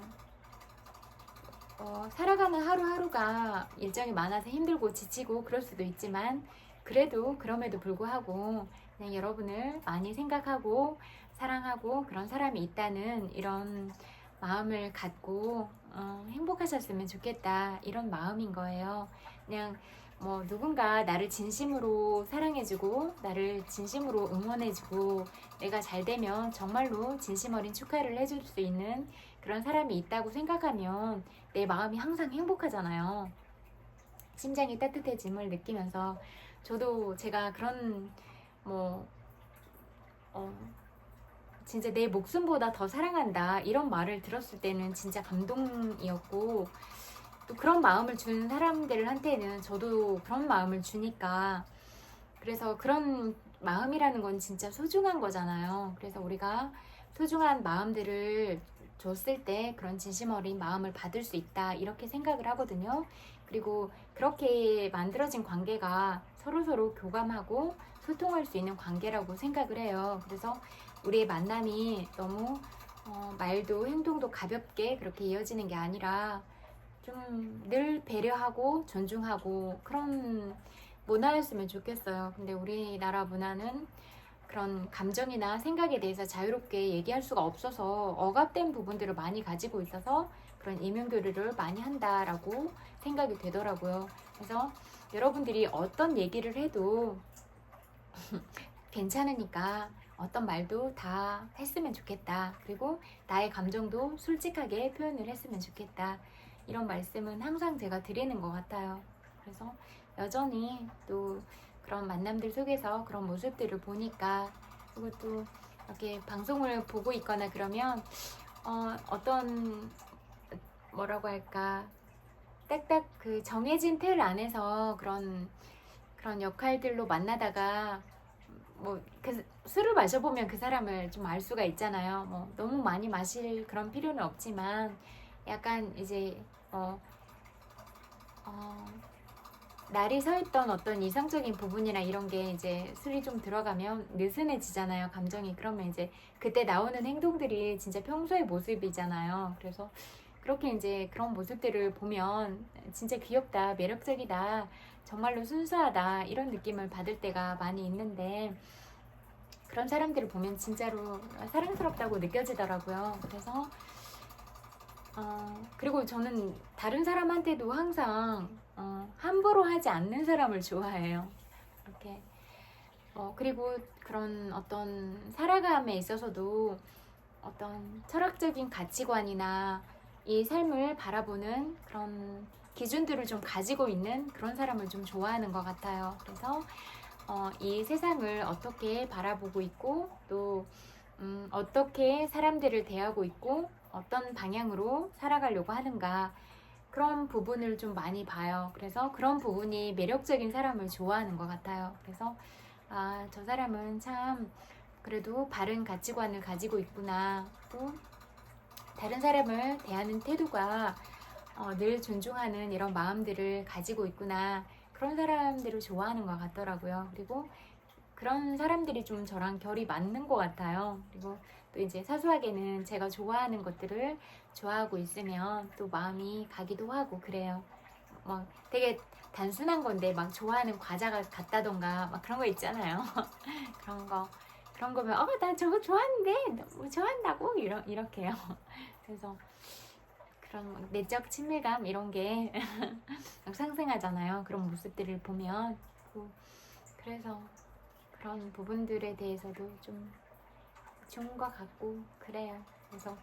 살아가는 하루하루가 일정이 많아서 힘들고 지치고 그럴 수도 있지만, 그럼에도 불구하고 그냥 여러분을 많이 생각하고 사랑하고 그런 사람이 있다는 이런 마음을 갖고 행복하셨으면 좋겠다, 이런 마음인 거예요. 그냥 뭐 누군가 나를 진심으로 사랑해주고 나를 진심으로 응원해주고 내가 잘 되면 정말로 진심 어린 축하를 해줄 수 있는 그런 사람이 있다고 생각하면 내 마음이 항상 행복하잖아요. 심장이 따뜻해짐을 느끼면서 저도 제가 그런 뭐 진짜 내 목숨보다 더 사랑한다 이런 말을 들었을 때는 진짜 감동이었고, 또 그런 마음을 주는 사람들한테는 저도 그런 마음을 주니까, 그래서 그런 마음이라는 건 진짜 소중한 거잖아요. 그래서 우리가 소중한 마음들을 줬을 때 그런 진심 어린 마음을 받을 수 있다, 이렇게 생각을 하거든요. 그리고 그렇게 만들어진 관계가 서로서로 교감하고 소통할 수 있는 관계라고 생각을 해요. 그래서 우리의 만남이 너무 말도 행동도 가볍게 그렇게 이어지는 게 아니라 좀 늘 배려하고 존중하고 그런 문화였으면 좋겠어요. 근데 우리나라 문화는 그런 감정이나 생각에 대해서 자유롭게 얘기할 수가 없어서 억압된 부분들을 많이 가지고 있어서 그런 이민교류를 많이 한다라고 생각이 되더라고요. 그래서 여러분들이 어떤 얘기를 해도 괜찮으니까 어떤 말도 다 했으면 좋겠다. 그리고 나의 감정도 솔직하게 표현을 했으면 좋겠다. 이런 말씀은 항상 제가 드리는 것 같아요. 그래서 여전히 또 그런 만남들 속에서 그런 모습들을 보니까, 그리고 또 이렇게 방송을 보고 있거나 그러면 어떤 뭐라고 할까, 딱딱 그 정해진 틀 안에서 그런 역할들로 만나다가 뭐 술을 마셔보면 그 사람을 좀 알 수가 있잖아요. 뭐 너무 많이 마실 그런 필요는 없지만 약간 이제 날이 서있던 어떤 이성적인 부분이나 이런 게 이제 술이 좀 들어가면 느슨해지잖아요, 감정이. 그러면 이제 그때 나오는 행동들이 진짜 평소의 모습이잖아요. 그래서 그렇게 이제 그런 모습들을 보면 진짜 귀엽다, 매력적이다, 정말로 순수하다, 이런 느낌을 받을 때가 많이 있는데, 그런 사람들을 보면 진짜로 사랑스럽다고 느껴지더라고요. 그래서 그리고 저는 다른 사람한테도 항상 함부로 하지 않는 사람을 좋아해요. 이렇게 그리고 그런 어떤 살아감에 있어서도 어떤 철학적인 가치관이나 이 삶을 바라보는 그런 기준들을 좀 가지고 있는 그런 사람을 좀 좋아하는 것 같아요. 그래서 이 세상을 어떻게 바라보고 있고 또 어떻게 사람들을 대하고 있고 어떤 방향으로 살아가려고 하는가 그런 부분을 좀 많이 봐요. 그래서 그런 부분이 매력적인 사람을 좋아하는 것 같아요. 그래서 저 사람은 참 그래도 바른 가치관을 가지고 있구나. 또 다른 사람을 대하는 태도가 늘 존중하는 이런 마음들을 가지고 있구나. 그런 사람들을 좋아하는 것 같더라고요. 그리고 그런 사람들이 좀 저랑 결이 맞는 것 같아요. 그리고 또 이제 사소하게는 제가 좋아하는 것들을 좋아하고 있으면 또 마음이 가기도 하고 그래요. 막 되게 단순한 건데 막 좋아하는 과자가 같다던가 막 그런 거 있잖아요. 그런 거면 나 저거 좋아하는데 뭐 좋아한다고 이렇게요. 그래서 그런 내적 친밀감 이런 게 상승하잖아요. 그런 모습들을 보면 그래서 그런 부분들에 대해서도 좀 좋은 것 같고 그래요. 그래서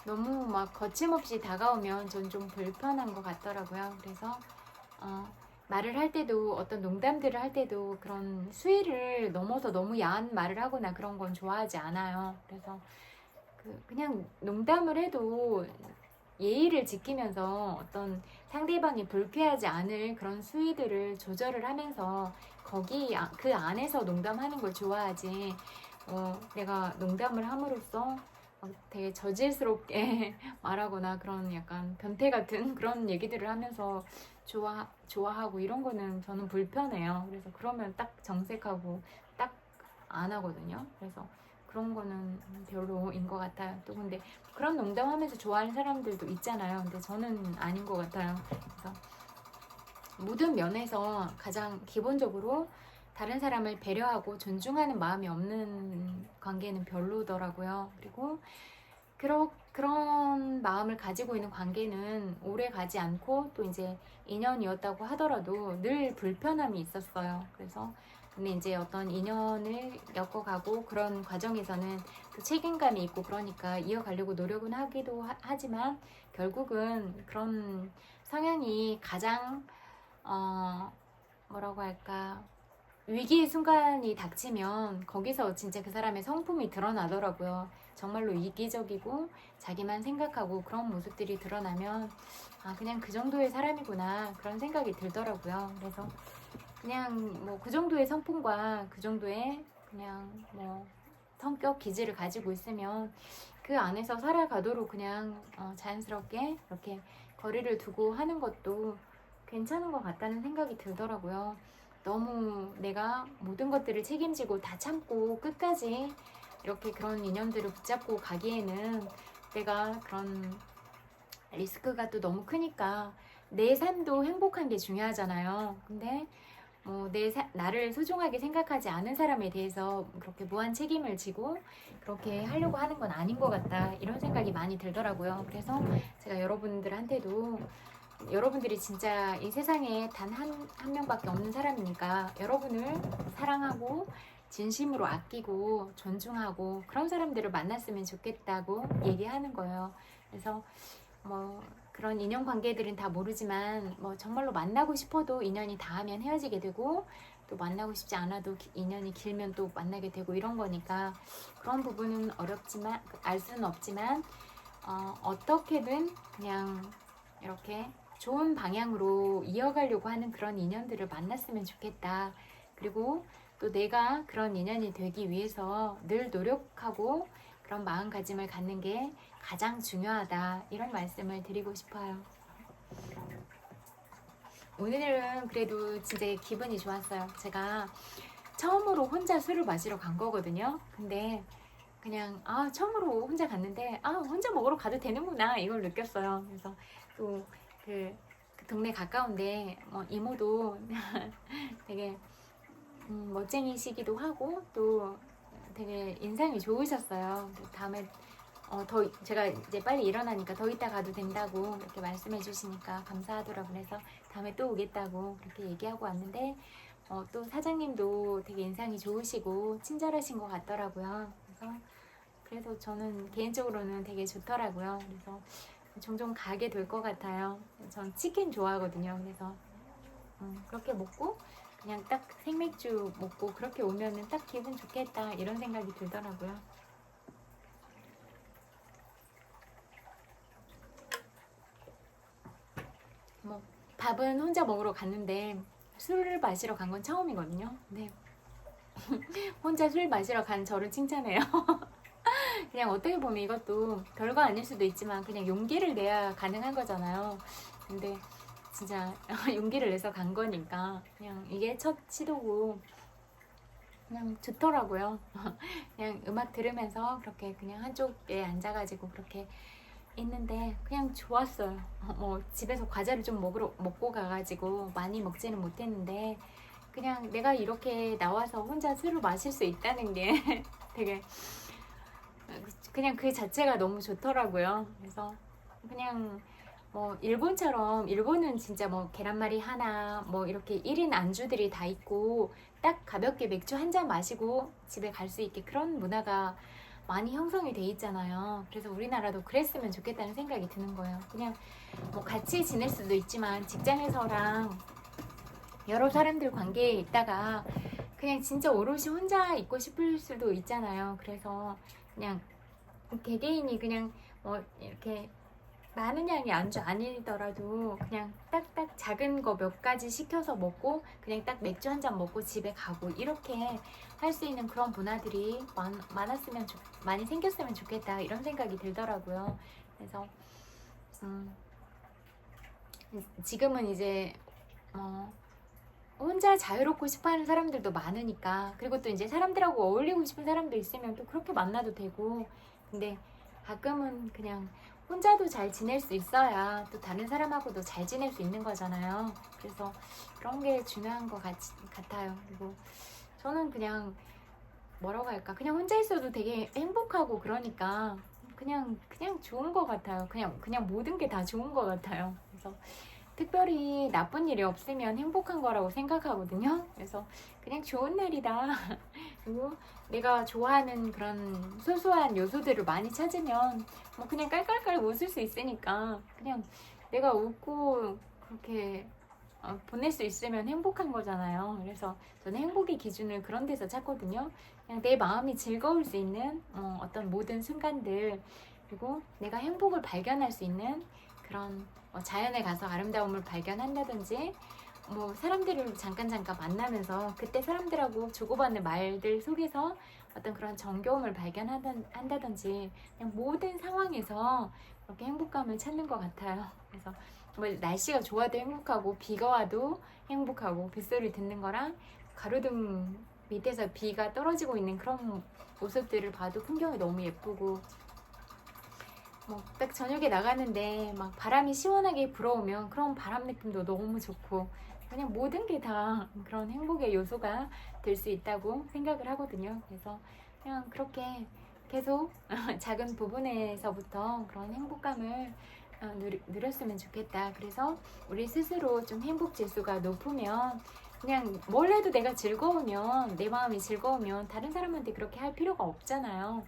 너무 막 거침없이 다가오면 전 좀 불편한 것 같더라고요. 그래서 말을 할 때도 어떤 농담들을 할 때도 그런 수위를 넘어서 너무 야한 말을 하거나 그런 건 좋아하지 않아요. 그래서 그냥 농담을 해도 예의를 지키면서 어떤 상대방이 불쾌하지 않을 그런 수위들을 조절을 하면서 그 안에서 농담하는 걸 좋아하지. 내가 농담을 함으로써 되게 저질스럽게 말하거나 그런 약간 변태 같은 그런 얘기들을 하면서 좋아하고 이런 거는 저는 불편해요. 그래서 그러면 딱 정색하고 딱 안 하거든요. 그래서 그런 거는 별로인 것 같아요. 또 근데 그런 농담하면서 좋아하는 사람들도 있잖아요. 근데 저는 아닌 것 같아요. 그래서 모든 면에서 가장 기본적으로 다른 사람을 배려하고 존중하는 마음이 없는 관계는 별로더라고요. 그리고 그런 마음을 가지고 있는 관계는 오래 가지 않고 또 이제 인연이었다고 하더라도 늘 불편함이 있었어요. 그래서 근데 이제 어떤 인연을 엮어가고 그런 과정에서는 또 책임감이 있고 그러니까 이어가려고 노력은 하기도 하지만 결국은 그런 성향이 가장 뭐라고 할까 위기의 순간이 닥치면 거기서 진짜 그 사람의 성품이 드러나더라고요. 정말로 이기적이고 자기만 생각하고 그런 모습들이 드러나면 그냥 그 정도의 사람이구나 그런 생각이 들더라고요. 그래서 그냥 뭐 그 정도의 성품과 그 정도의 그냥 뭐 성격 기질을 가지고 있으면 그 안에서 살아가도록 그냥 자연스럽게 이렇게 거리를 두고 하는 것도 괜찮은 것 같다는 생각이 들더라고요. 너무 내가 모든 것들을 책임지고 다 참고 끝까지 이렇게 그런 인연들을 붙잡고 가기에는 내가 그런 리스크가 또 너무 크니까 내 삶도 행복한 게 중요하잖아요. 근데 뭐 나를 소중하게 생각하지 않은 사람에 대해서 그렇게 무한 책임을 지고 그렇게 하려고 하는 건 아닌 것 같다 이런 생각이 많이 들더라고요. 그래서 제가 여러분들한테도 여러분들이 진짜 이 세상에 단 한 명밖에 없는 사람이니까 여러분을 사랑하고 진심으로 아끼고 존중하고 그런 사람들을 만났으면 좋겠다고 얘기하는 거예요. 그래서 뭐 그런 인연 관계들은 다 모르지만 뭐 정말로 만나고 싶어도 인연이 닿으면 헤어지게 되고 또 만나고 싶지 않아도 인연이 길면 또 만나게 되고 이런 거니까 그런 부분은 어렵지만 알 수는 없지만 어떻게든 그냥 이렇게 좋은 방향으로 이어가려고 하는 그런 인연들을 만났으면 좋겠다. 그리고 또 내가 그런 인연이 되기 위해서 늘 노력하고 그런 마음가짐을 갖는 게 가장 중요하다. 이런 말씀을 드리고 싶어요. 오늘은 그래도 진짜 기분이 좋았어요. 제가 처음으로 혼자 술을 마시러 간 거거든요. 근데 그냥 처음으로 혼자 갔는데 혼자 먹으러 가도 되는구나 이걸 느꼈어요. 그래서 또 그 동네 가까운데 이모도 되게 멋쟁이시기도 하고 또 되게 인상이 좋으셨어요. 다음에 제가 이제 빨리 일어나니까 더 이따 가도 된다고 이렇게 말씀해 주시니까 감사하더라고요. 그래서 다음에 또 오겠다고 그렇게 얘기하고 왔는데 또 사장님도 되게 인상이 좋으시고 친절하신 것 같더라고요. 그래서 저는 개인적으로는 되게 좋더라고요. 그래서 종종 가게 될 것 같아요. 전 치킨 좋아하거든요. 그래서 그렇게 먹고 그냥 딱 생맥주 먹고 그렇게 오면은 딱 기분 좋겠다 이런 생각이 들더라고요. 뭐 밥은 혼자 먹으러 갔는데 술을 마시러 간 건 처음이거든요. 네. 혼자 술 마시러 간 저를 칭찬해요. 그냥 어떻게 보면 이것도 별거 아닐 수도 있지만 그냥 용기를 내야 가능한 거잖아요. 근데 진짜 용기를 내서 간 거니까 그냥 이게 첫 시도고 그냥 좋더라고요. 그냥 음악 들으면서 그렇게 그냥 한쪽에 앉아가지고 그렇게 있는데 그냥 좋았어요. 뭐 집에서 과자를 좀 먹고 가가지고 많이 먹지는 못했는데 그냥 내가 이렇게 나와서 혼자 술을 마실 수 있다는 게 되게 그냥 그 자체가 너무 좋더라고요. 그래서 그냥 뭐 일본처럼 일본은 진짜 뭐 계란말이 하나 뭐 이렇게 1인 안주들이 다 있고 딱 가볍게 맥주 한 잔 마시고 집에 갈 수 있게 그런 문화가 많이 형성이 돼 있잖아요. 그래서 우리나라도 그랬으면 좋겠다는 생각이 드는 거예요. 그냥 뭐 같이 지낼 수도 있지만 직장에서랑 여러 사람들 관계에 있다가 그냥 진짜 오롯이 혼자 있고 싶을 수도 있잖아요. 그래서 그냥 개개인이 그냥 뭐 이렇게 많은 양의 안주 아니더라도 그냥 딱딱 작은 거 몇 가지 시켜서 먹고 그냥 딱 맥주 한 잔 먹고 집에 가고 이렇게 할 수 있는 그런 문화들이 많았으면 많이 생겼으면 좋겠다 이런 생각이 들더라고요. 그래서 지금은 이제 혼자 자유롭고 싶어하는 사람들도 많으니까 그리고 또 이제 사람들하고 어울리고 싶은 사람도 있으면 또 그렇게 만나도 되고 근데 가끔은 그냥 혼자도 잘 지낼 수 있어야 또 다른 사람하고도 잘 지낼 수 있는 거잖아요. 그래서 그런 게 중요한 것 같아요. 그리고 저는 그냥 뭐라고 할까 그냥 혼자 있어도 되게 행복하고 그러니까 그냥 좋은 것 같아요. 그냥 모든 게 다 좋은 것 같아요. 그래서 특별히 나쁜 일이 없으면 행복한 거라고 생각하거든요. 그래서 그냥 좋은 날이다. 그리고 내가 좋아하는 그런 소소한 요소들을 많이 찾으면 뭐 그냥 깔깔깔 웃을 수 있으니까 그냥 내가 웃고 그렇게 보낼 수 있으면 행복한 거잖아요. 그래서 저는 행복의 기준을 그런 데서 찾거든요. 그냥 내 마음이 즐거울 수 있는 어떤 모든 순간들 그리고 내가 행복을 발견할 수 있는 그런 자연에 가서 아름다움을 발견한다든지 뭐 사람들을 잠깐 만나면서 그때 사람들하고 주고받는 말들 속에서 어떤 그런 정겨움을 발견한다든지 그냥 모든 상황에서 그렇게 행복감을 찾는 것 같아요. 그래서 뭐 날씨가 좋아도 행복하고 비가 와도 행복하고 빗소리 듣는 거랑 가로등 밑에서 비가 떨어지고 있는 그런 모습들을 봐도 풍경이 너무 예쁘고 뭐 딱 저녁에 나가는데 막 바람이 시원하게 불어오면 그런 바람 느낌도 너무 좋고 그냥 모든 게 다 그런 행복의 요소가 될 수 있다고 생각을 하거든요. 그래서 그냥 그렇게 계속 작은 부분에서부터 그런 행복감을 누렸으면 좋겠다. 그래서 우리 스스로 좀 행복 지수가 높으면 그냥 뭘 해도 내가 즐거우면 내 마음이 즐거우면 다른 사람한테 그렇게 할 필요가 없잖아요.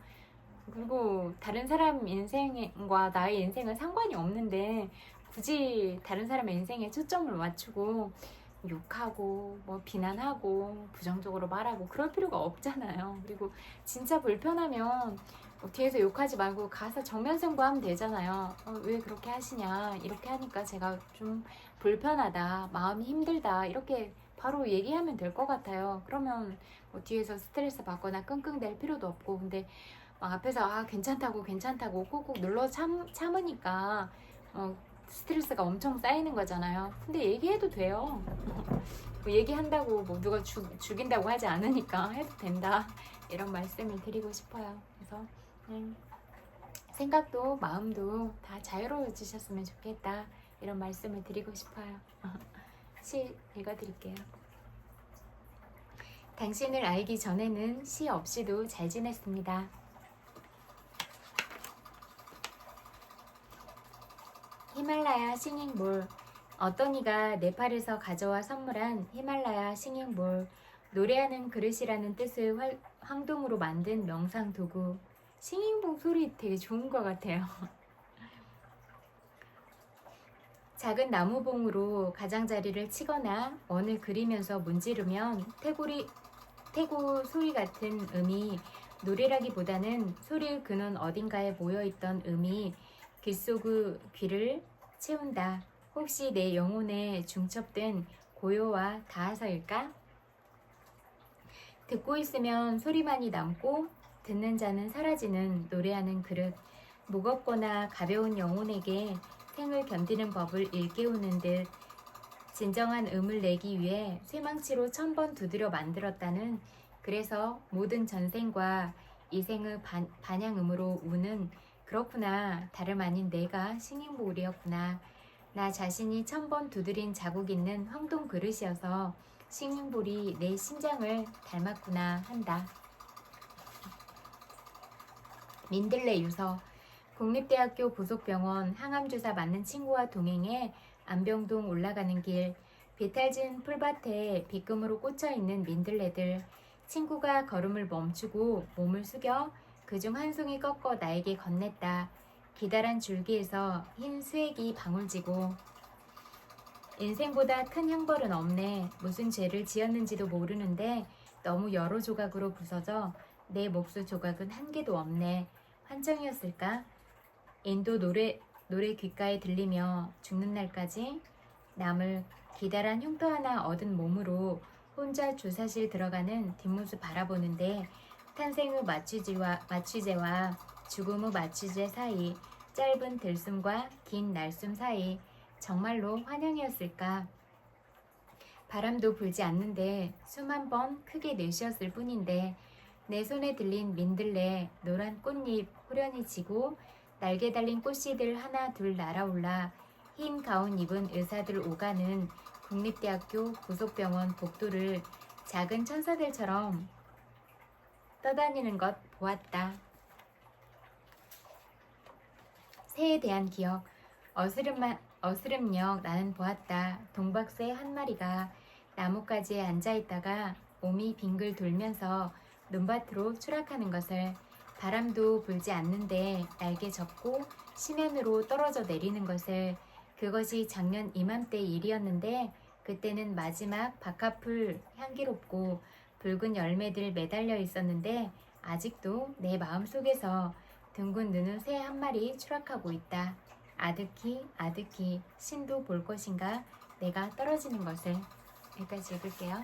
그리고 다른 사람 인생과 나의 인생은 상관이 없는데 굳이 다른 사람의 인생에 초점을 맞추고 욕하고 뭐 비난하고 부정적으로 말하고 그럴 필요가 없잖아요. 그리고 진짜 불편하면 뒤에서 욕하지 말고 가서 정면 승부하면 되잖아요. 왜 그렇게 하시냐 이렇게 하니까 제가 좀 불편하다 마음이 힘들다 이렇게 바로 얘기하면 될 것 같아요. 그러면 뭐 뒤에서 스트레스 받거나 끙끙댈 필요도 없고 근데 막 앞에서 괜찮다고 꾹꾹 눌러 참으니까 스트레스가 엄청 쌓이는 거잖아요. 근데 얘기해도 돼요. 뭐 얘기한다고 뭐 누가 죽인다고 하지 않으니까 해도 된다 이런 말씀을 드리고 싶어요. 그래서 생각도 마음도 다 자유로워지셨으면 좋겠다 이런 말씀을 드리고 싶어요. 시 읽어드릴게요. 당신을 알기 전에는 시 없이도 잘 지냈습니다. 히말라야 싱잉볼 어떤 이가 네팔에서 가져와 선물한 히말라야 싱잉볼, 노래하는 그릇이라는 뜻을 황동으로 만든 명상 도구. 싱잉볼 소리 되게 좋은 것 같아요. 작은 나무봉으로 가장자리를 치거나 원을 그리면서 문지르면 태고 소리 같은 음이, 노래라기보다는 소리의 근원 어딘가에 모여있던 음이 귓속의 귀를 채운다. 혹시 내 영혼에 중첩된 고요와 닿아서일까? 듣고 있으면 소리만이 남고 듣는 자는 사라지는 노래하는 그릇. 무겁거나 가벼운 영혼에게 생을 견디는 법을 일깨우는 듯 진정한 음을 내기 위해 쇠망치로 1000번 두드려 만들었다는, 그래서 모든 전생과 이생의 반향음으로 우는, 그렇구나, 다름 아닌 내가 싱잉볼이었구나. 나 자신이 1000번 두드린 자국 있는 황동 그릇이어서 싱잉볼이 내 심장을 닮았구나 한다. 민들레 유서. 국립대학교 부속병원 항암주사 맞는 친구와 동행해 안병동 올라가는 길, 비탈진 풀밭에 빗금으로 꽂혀있는 민들레들. 친구가 걸음을 멈추고 몸을 숙여 그중 한 송이 꺾어 나에게 건넸다. 기다란 줄기에서 흰 수액이 방울지고. 인생보다 큰 형벌은 없네. 무슨 죄를 지었는지도 모르는데 너무 여러 조각으로 부서져 내 몫의 조각은 한 개도 없네. 환청이었을까? 인도 노래 귓가에 들리며 죽는 날까지 남을 기다란 흉터 하나 얻은 몸으로 혼자 주사실 들어가는 뒷모습 바라보는데, 탄생의 마취제와 죽음의 마취제 사이, 짧은 들숨과 긴 날숨 사이, 정말로 환영이었을까? 바람도 불지 않는데 숨 한 번 크게 내쉬었을 뿐인데, 내 손에 들린 민들레 노란 꽃잎 후련히 지고 날개 달린 꽃씨들 하나 둘 날아올라 흰 가운 입은 의사들 오가는 국립대학교 부속병원 복도를 작은 천사들처럼 떠다니는 것 보았다. 새에 대한 기억. 어스름역 나는 보았다. 동박새 한 마리가 나뭇가지에 앉아있다가 몸이 빙글 돌면서 논밭으로 추락하는 것을, 바람도 불지 않는데 날개 접고 시면으로 떨어져 내리는 것을. 그것이 작년 이맘때 일이었는데 그때는 마지막 박하풀 향기롭고 붉은 열매들 매달려 있었는데 아직도 내 마음속에서 둥근 눈은 새 한 마리 추락하고 있다. 아득히 신도 볼 것인가 내가 떨어지는 것을. 여기까지 읽을게요.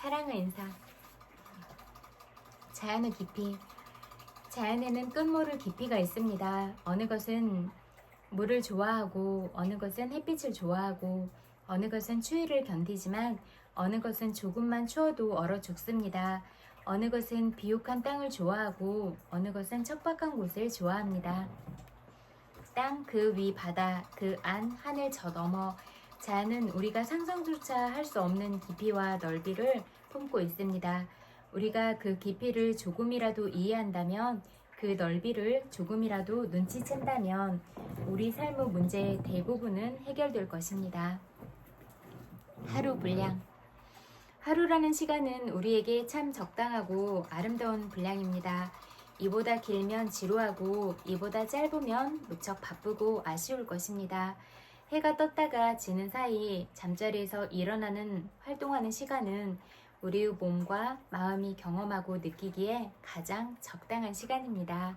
사랑의 인사. 자연의 깊이. 자연에는 끝모를 깊이가 있습니다. 어느 것은 물을 좋아하고, 어느 것은 햇빛을 좋아하고, 어느 것은 추위를 견디지만 어느 것은 조금만 추워도 얼어 죽습니다. 어느 것은 비옥한 땅을 좋아하고, 어느 것은 척박한 곳을 좋아합니다. 땅 그 위 바다, 그 안 하늘 저 너머, 자연은 우리가 상상조차 할 수 없는 깊이와 넓이를 품고 있습니다. 우리가 그 깊이를 조금이라도 이해한다면, 그 넓이를 조금이라도 눈치챈다면 우리 삶의 문제의 대부분은 해결될 것입니다. 하루 분량. 하루라는 시간은 우리에게 참 적당하고 아름다운 분량입니다. 이보다 길면 지루하고 이보다 짧으면 무척 바쁘고 아쉬울 것입니다. 해가 떴다가 지는 사이 잠자리에서 일어나는 활동하는 시간은 우리의 몸과 마음이 경험하고 느끼기에 가장 적당한 시간입니다.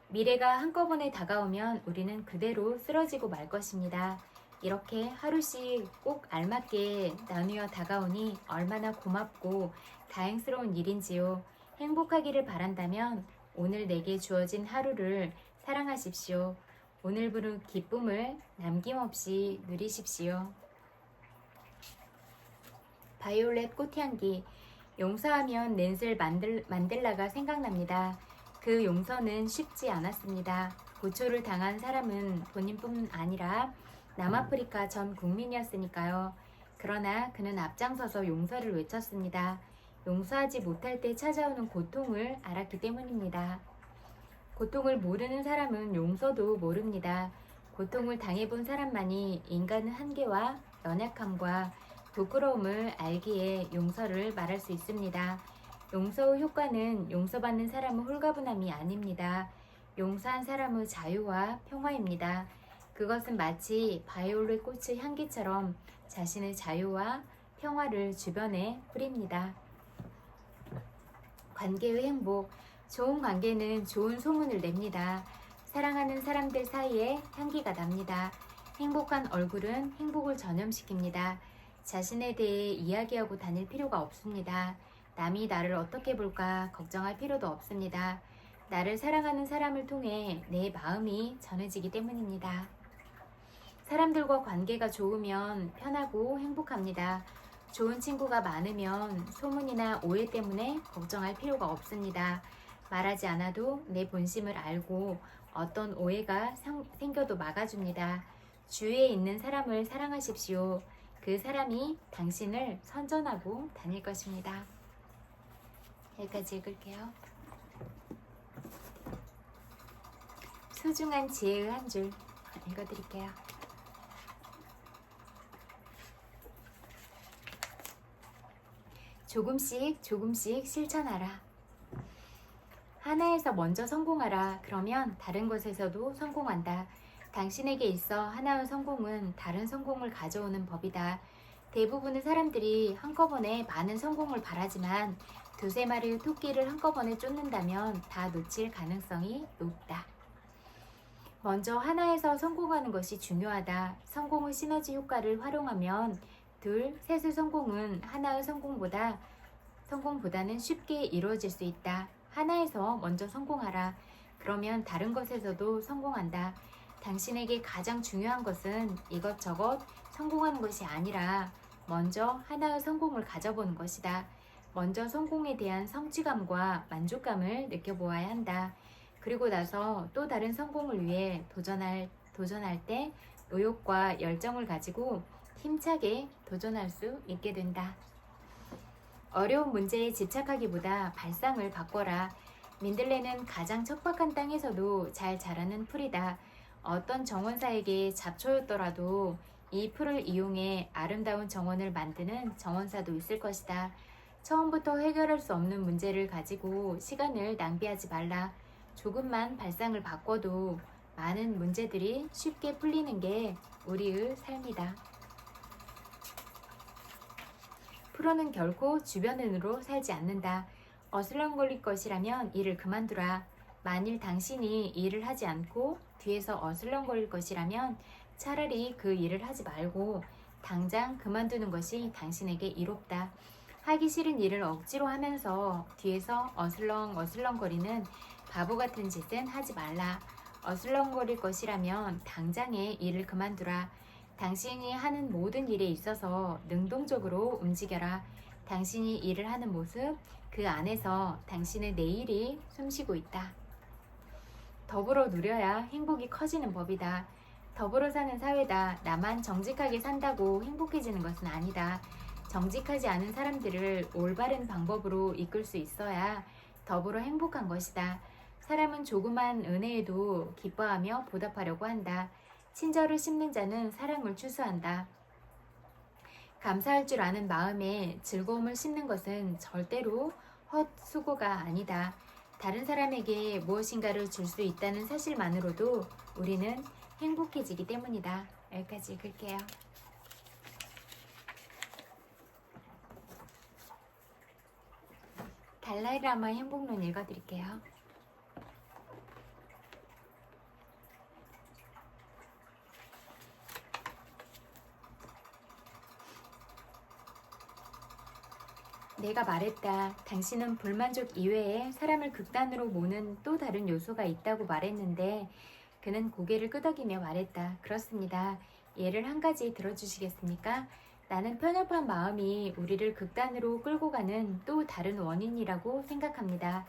미래가 한꺼번에 다가오면 우리는 그대로 쓰러지고 말 것입니다. 이렇게 하루씩 꼭 알맞게 나누어 다가오니 얼마나 고맙고 다행스러운 일인지요. 행복하기를 바란다면 오늘 내게 주어진 하루를 사랑하십시오. 오늘 부른 기쁨을 남김없이 누리십시오. 바이올렛 꽃향기. 용서하면 낸슬 만델라가 생각납니다. 그 용서는 쉽지 않았습니다. 고초를 당한 사람은 본인뿐 아니라 남아프리카 전 국민이었으니까요. 그러나 그는 앞장서서 용서를 외쳤습니다. 용서하지 못할 때 찾아오는 고통을 알았기 때문입니다. 고통을 모르는 사람은 용서도 모릅니다. 고통을 당해본 사람만이 인간의 한계와 연약함과 부끄러움을 알기에 용서를 말할 수 있습니다. 용서의 효과는 용서받는 사람의 홀가분함이 아닙니다. 용서한 사람의 자유와 평화입니다. 그것은 마치 바이올렛 꽃의 향기처럼 자신의 자유와 평화를 주변에 뿌립니다. 관계의 행복. 좋은 관계는 좋은 소문을 냅니다. 사랑하는 사람들 사이에 향기가 납니다. 행복한 얼굴은 행복을 전염시킵니다. 자신에 대해 이야기하고 다닐 필요가 없습니다. 남이 나를 어떻게 볼까 걱정할 필요도 없습니다. 나를 사랑하는 사람을 통해 내 마음이 전해지기 때문입니다. 사람들과 관계가 좋으면 편하고 행복합니다. 좋은 친구가 많으면 소문이나 오해 때문에 걱정할 필요가 없습니다. 말하지 않아도 내 본심을 알고 어떤 오해가 생겨도 막아줍니다. 주위에 있는 사람을 사랑하십시오. 그 사람이 당신을 선전하고 다닐 것입니다. 여기까지 읽을게요. 소중한 지혜의 한 줄 읽어드릴게요. 조금씩 실천하라. 하나에서 먼저 성공하라. 그러면 다른 것에서도 성공한다. 당신에게 있어 하나의 성공은 다른 성공을 가져오는 법이다. 대부분의 사람들이 한꺼번에 많은 성공을 바라지만 두세 마리의 토끼를 한꺼번에 쫓는다면 다 놓칠 가능성이 높다. 먼저 하나에서 성공하는 것이 중요하다. 성공의 시너지 효과를 활용하면 둘, 셋의 성공은 하나의 성공보다는 쉽게 이루어질 수 있다. 하나에서 먼저 성공하라. 그러면 다른 것에서도 성공한다. 당신에게 가장 중요한 것은 이것저것 성공하는 것이 아니라 먼저 하나의 성공을 가져보는 것이다. 먼저 성공에 대한 성취감과 만족감을 느껴보아야 한다. 그리고 나서 또 다른 성공을 위해 도전할 때 의욕과 열정을 가지고 힘차게 도전할 수 있게 된다. 어려운 문제에 집착하기보다 발상을 바꿔라. 민들레는 가장 척박한 땅에서도 잘 자라는 풀이다. 어떤 정원사에게 잡초였더라도 이 풀을 이용해 아름다운 정원을 만드는 정원사도 있을 것이다. 처음부터 해결할 수 없는 문제를 가지고 시간을 낭비하지 말라. 조금만 발상을 바꿔도 많은 문제들이 쉽게 풀리는 게 우리의 삶이다. 프로는 결코 주변인으로 살지 않는다. 어슬렁거릴 것이라면 일을 그만두라. 만일 당신이 일을 하지 않고 뒤에서 어슬렁거릴 것이라면 차라리 그 일을 하지 말고 당장 그만두는 것이 당신에게 이롭다. 하기 싫은 일을 억지로 하면서 뒤에서 어슬렁거리는 바보 같은 짓은 하지 말라. 어슬렁거릴 것이라면 당장에 일을 그만두라. 당신이 하는 모든 일에 있어서 능동적으로 움직여라. 당신이 일을 하는 모습, 그 안에서 당신의 내일이 숨쉬고 있다. 더불어 누려야 행복이 커지는 법이다. 더불어 사는 사회다. 나만 정직하게 산다고 행복해지는 것은 아니다. 정직하지 않은 사람들을 올바른 방법으로 이끌 수 있어야 더불어 행복한 것이다. 사람은 조그만 은혜에도 기뻐하며 보답하려고 한다. 친절을 심는 자는 사랑을 추수한다. 감사할 줄 아는 마음에 즐거움을 심는 것은 절대로 헛수고가 아니다. 다른 사람에게 무엇인가를 줄 수 있다는 사실만으로도 우리는 행복해지기 때문이다. 여기까지 읽을게요. 달라이라마의 행복론 읽어드릴게요. 내가 말했다. 당신은 불만족 이외에 사람을 극단으로 모는 또 다른 요소가 있다고 말했는데 그는 고개를 끄덕이며 말했다. 그렇습니다. 예를 한 가지 들어주시겠습니까? 나는 편협한 마음이 우리를 극단으로 끌고 가는 또 다른 원인이라고 생각합니다.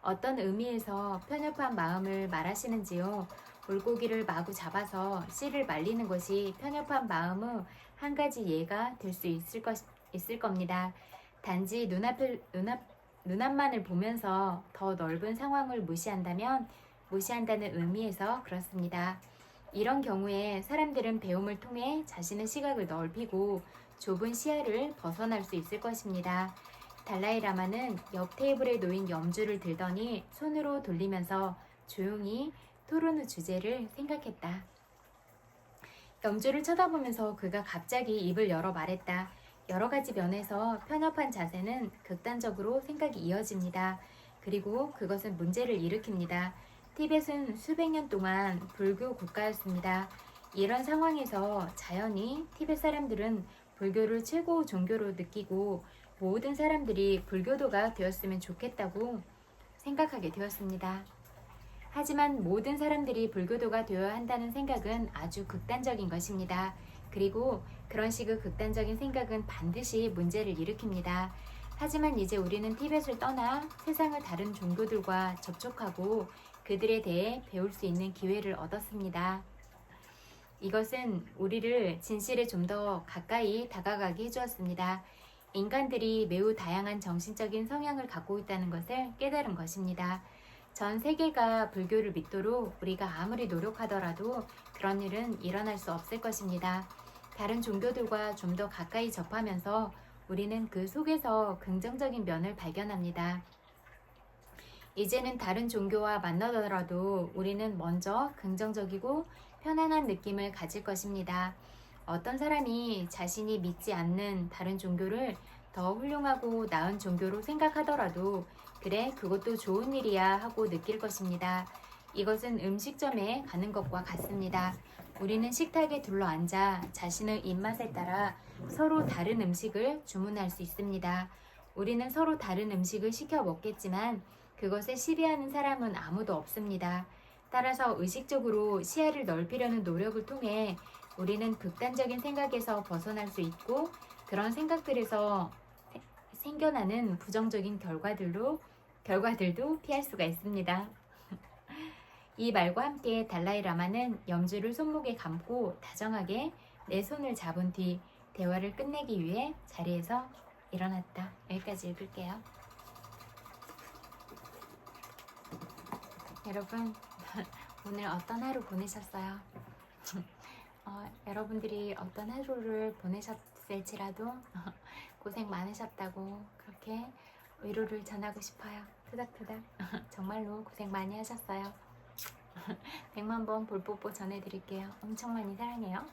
어떤 의미에서 편협한 마음을 말하시는지요? 물고기를 마구 잡아서 씨를 말리는 것이 편협한 마음의 한 가지 예가 될 수 있을 겁니다. 단지 눈앞만을 보면서 더 넓은 상황을 무시한다면 무시한다는 의미에서 그렇습니다. 이런 경우에 사람들은 배움을 통해 자신의 시각을 넓히고 좁은 시야를 벗어날 수 있을 것입니다. 달라이 라마는 옆 테이블에 놓인 염주를 들더니 손으로 돌리면서 조용히 토론의 주제를 생각했다. 염주를 쳐다보면서 그가 갑자기 입을 열어 말했다. 여러 가지 면에서 편협한 자세는 극단적으로 생각이 이어집니다. 그리고 그것은 문제를 일으킵니다. 티벳은 수백 년 동안 불교 국가였습니다. 이런 상황에서 자연히 티벳 사람들은 불교를 최고 종교로 느끼고 모든 사람들이 불교도가 되었으면 좋겠다고 생각하게 되었습니다. 하지만 모든 사람들이 불교도가 되어야 한다는 생각은 아주 극단적인 것입니다. 그리고 그런 식의 극단적인 생각은 반드시 문제를 일으킵니다. 하지만 이제 우리는 티벳을 떠나 세상의 다른 종교들과 접촉하고 그들에 대해 배울 수 있는 기회를 얻었습니다. 이것은 우리를 진실에 좀 더 가까이 다가가게 해주었습니다. 인간들이 매우 다양한 정신적인 성향을 갖고 있다는 것을 깨달은 것입니다. 전 세계가 불교를 믿도록 우리가 아무리 노력하더라도 그런 일은 일어날 수 없을 것입니다. 다른 종교들과 좀 더 가까이 접하면서 우리는 그 속에서 긍정적인 면을 발견합니다. 이제는 다른 종교와 만나더라도 우리는 먼저 긍정적이고 편안한 느낌을 가질 것입니다. 어떤 사람이 자신이 믿지 않는 다른 종교를 더 훌륭하고 나은 종교로 생각하더라도 그래, 그것도 좋은 일이야 하고 느낄 것입니다. 이것은 음식점에 가는 것과 같습니다. 우리는 식탁에 둘러앉아 자신의 입맛에 따라 서로 다른 음식을 주문할 수 있습니다. 우리는 서로 다른 음식을 시켜 먹겠지만 그것에 시비하는 사람은 아무도 없습니다. 따라서 의식적으로 시야를 넓히려는 노력을 통해 우리는 극단적인 생각에서 벗어날 수 있고 그런 생각들에서 생겨나는 부정적인 결과들도 피할 수가 있습니다. 이 말과 함께 달라이 라마는 염주를 손목에 감고 다정하게 내 손을 잡은 뒤 대화를 끝내기 위해 자리에서 일어났다. 여기까지 읽을게요. 여러분, 오늘 어떤 하루 보내셨어요? 여러분들이 어떤 하루를 보내셨을지라도 고생 많으셨다고 그렇게 위로를 전하고 싶어요. 토닥토닥. 정말로 고생 많이 하셨어요. 100만 번 볼뽀뽀 전해드릴게요. 엄청 많이 사랑해요.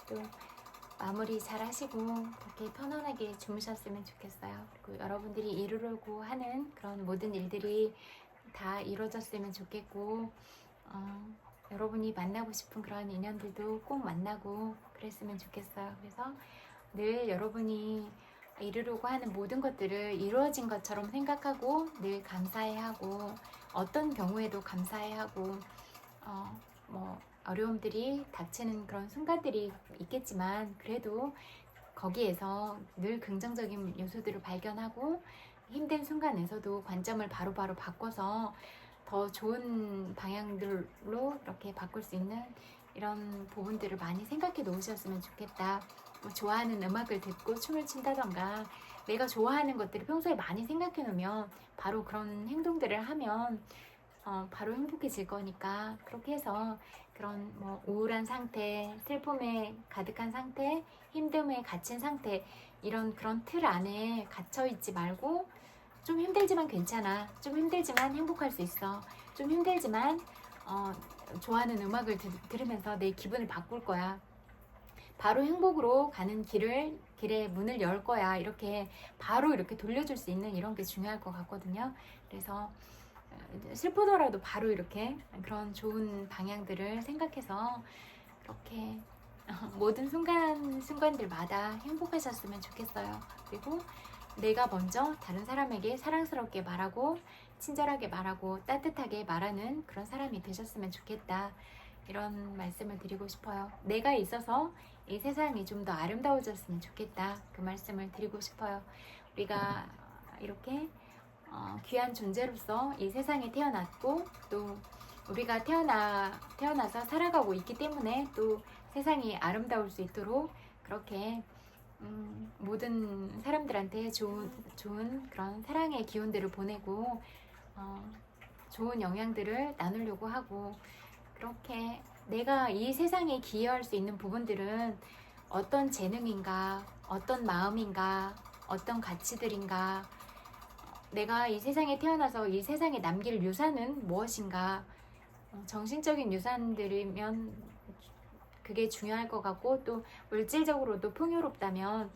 또 마무리 잘 하시고 그렇게 편안하게 주무셨으면 좋겠어요. 그리고 여러분들이 이루려고 하는 그런 모든 일들이 다 이루어졌으면 좋겠고 여러분이 만나고 싶은 그런 인연들도 꼭 만나고 그랬으면 좋겠어요. 그래서 늘 여러분이 이루려고 하는 모든 것들을 이루어진 것처럼 생각하고 늘 감사해하고 어떤 경우에도 감사해하고 어려움들이 닥치는 그런 순간들이 있겠지만 그래도 거기에서 늘 긍정적인 요소들을 발견하고 힘든 순간에서도 관점을 바로바로 바꿔서 더 좋은 방향들로 이렇게 바꿀 수 있는 이런 부분들을 많이 생각해 놓으셨으면 좋겠다. 좋아하는 음악을 듣고 춤을 춘다던가 내가 좋아하는 것들을 평소에 많이 생각해 놓으면 바로 그런 행동들을 하면 바로 행복해질 거니까 그렇게 해서 그런 우울한 상태, 슬픔에 가득한 상태, 힘듦에 갇힌 상태 이런 그런 틀 안에 갇혀 있지 말고 좀 힘들지만 괜찮아. 좀 힘들지만 행복할 수 있어. 좀 힘들지만 좋아하는 음악을 들으면서 내 기분을 바꿀 거야. 바로 행복으로 가는 길의 문을 열 거야. 이렇게 바로 이렇게 돌려줄 수 있는 이런 게 중요할 것 같거든요. 그래서 슬프더라도 바로 이렇게 그런 좋은 방향들을 생각해서 이렇게 모든 순간들마다 행복하셨으면 좋겠어요. 그리고 내가 먼저 다른 사람에게 사랑스럽게 말하고 친절하게 말하고 따뜻하게 말하는 그런 사람이 되셨으면 좋겠다. 이런 말씀을 드리고 싶어요. 내가 있어서 이 세상이 좀 더 아름다워졌으면 좋겠다. 그 말씀을 드리고 싶어요. 우리가 이렇게 귀한 존재로서 이 세상에 태어났고 또 우리가 태어나서 살아가고 있기 때문에 또 세상이 아름다울 수 있도록 그렇게 모든 사람들한테 좋은 그런 사랑의 기운들을 보내고 좋은 영향들을 나누려고 하고, 그렇게 내가 이 세상에 기여할 수 있는 부분들은 어떤 재능인가, 어떤 마음인가, 어떤 가치들인가, 내가 이 세상에 태어나서 이 세상에 남길 유산은 무엇인가, 정신적인 유산들이면 그게 중요할 것 같고, 또 물질적으로도 풍요롭다면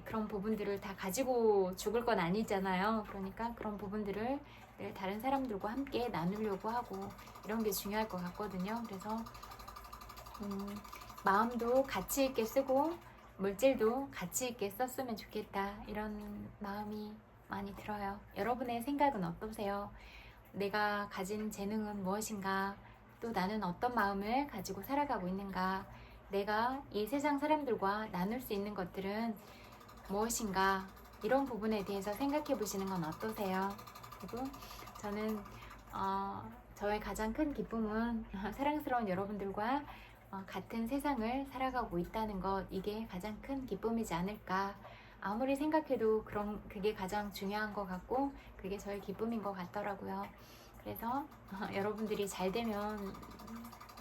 그런 부분들을 다 가지고 죽을 건 아니잖아요. 그러니까 그런 부분들을 다른 사람들과 함께 나누려고 하고 이런 게 중요할 것 같거든요. 그래서 마음도 가치 있게 쓰고 물질도 가치 있게 썼으면 좋겠다, 이런 마음이 많이 들어요. 여러분의 생각은 어떠세요? 내가 가진 재능은 무엇인가? 또 나는 어떤 마음을 가지고 살아가고 있는가? 내가 이 세상 사람들과 나눌 수 있는 것들은 무엇인가? 이런 부분에 대해서 생각해 보시는 건 어떠세요? 그리고 저는 저의 가장 큰 기쁨은 사랑스러운 여러분들과 같은 세상을 살아가고 있다는 것, 이게 가장 큰 기쁨이지 않을까. 아무리 생각해도 그게 가장 중요한 것 같고 그게 저의 기쁨인 것 같더라고요. 그래서 여러분들이 잘 되면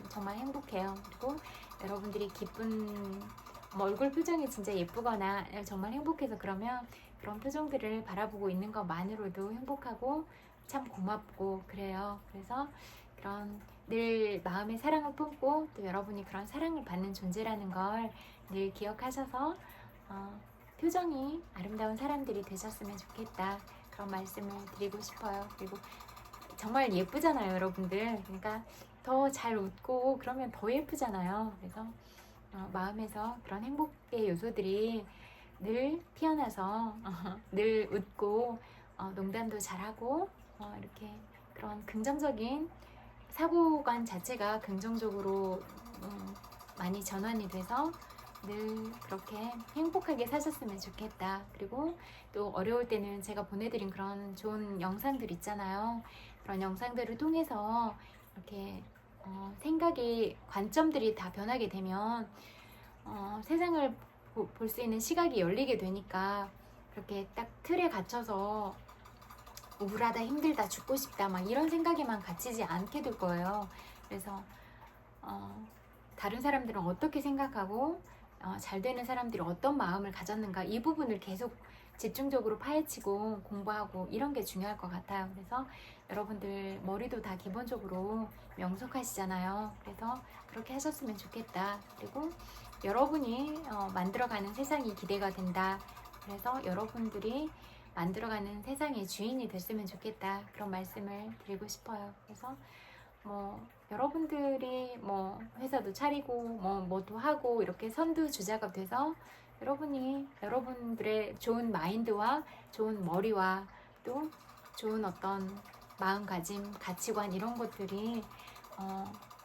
정말 행복해요. 그리고 여러분들이 기쁜 얼굴 표정이 진짜 예쁘거나 정말 행복해서 그러면 그런 표정들을 바라보고 있는 것만으로도 행복하고 참 고맙고 그래요. 그래서 그런 늘 마음의 사랑을 품고 또 여러분이 그런 사랑을 받는 존재라는 걸 늘 기억하셔서 표정이 아름다운 사람들이 되셨으면 좋겠다, 그런 말씀을 드리고 싶어요. 그리고 정말 예쁘잖아요, 여러분들. 그러니까 더 잘 웃고 그러면 더 예쁘잖아요. 그래서 마음에서 그런 행복의 요소들이 늘 피어나서 늘 웃고 농담도 잘하고 이렇게 그런 긍정적인 사고관 자체가 긍정적으로 많이 전환이 돼서 늘 그렇게 행복하게 사셨으면 좋겠다. 그리고 또 어려울 때는 제가 보내드린 그런 좋은 영상들 있잖아요. 그런 영상들을 통해서 이렇게 생각이, 관점들이 다 변하게 되면 세상을 볼 수 있는 시각이 열리게 되니까 그렇게 딱 틀에 갇혀서 우울하다, 힘들다, 죽고 싶다 막 이런 생각에만 갇히지 않게 될 거예요. 그래서 다른 사람들은 어떻게 생각하고 잘 되는 사람들이 어떤 마음을 가졌는가, 이 부분을 계속 집중적으로 파헤치고 공부하고 이런 게 중요할 것 같아요. 그래서 여러분들 머리도 다 기본적으로 명석하시잖아요. 그래서 그렇게 하셨으면 좋겠다. 그리고 여러분이 만들어가는 세상이 기대가 된다. 그래서 여러분들이 만들어가는 세상의 주인이 됐으면 좋겠다, 그런 말씀을 드리고 싶어요. 그래서 여러분들이 회사도 차리고 뭐도 하고 이렇게 선두주자가 돼서 여러분들의 좋은 마인드와 좋은 머리와 또 좋은 어떤 마음가짐, 가치관 이런 것들이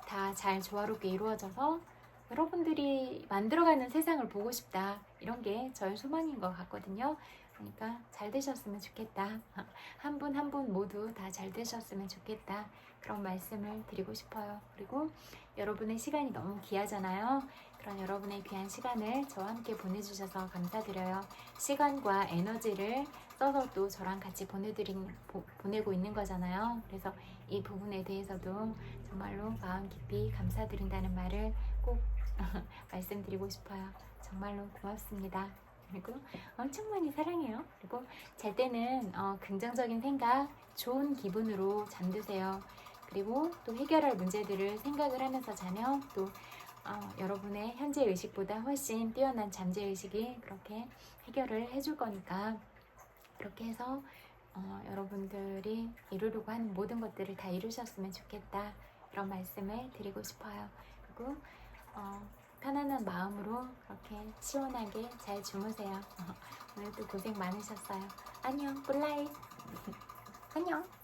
다 잘 조화롭게 이루어져서 여러분들이 만들어가는 세상을 보고 싶다, 이런 게 저의 소망인 것 같거든요. 그러니까 잘 되셨으면 좋겠다. 한 분 한 분 모두 다 잘 되셨으면 좋겠다, 그런 말씀을 드리고 싶어요. 그리고 여러분의 시간이 너무 귀하잖아요. 그런 여러분의 귀한 시간을 저와 함께 보내주셔서 감사드려요. 시간과 에너지를 써서 또 저랑 같이 보내고 있는 거잖아요. 그래서 이 부분에 대해서도 정말로 마음 깊이 감사드린다는 말을 꼭 말씀드리고 싶어요. 정말로 고맙습니다. 그리고 엄청 많이 사랑해요. 그리고 잘 때는 긍정적인 생각, 좋은 기분으로 잠드세요. 그리고 또 해결할 문제들을 생각을 하면서 자면 또 여러분의 현재 의식보다 훨씬 뛰어난 잠재 의식이 그렇게 해결을 해줄 거니까, 그렇게 해서 여러분들이 이루려고 하는 모든 것들을 다 이루셨으면 좋겠다, 이런 말씀을 드리고 싶어요. 그리고 편안한 마음으로 그렇게 시원하게 잘 주무세요. 오늘도 고생 많으셨어요. 안녕, 굿나잇. 안녕.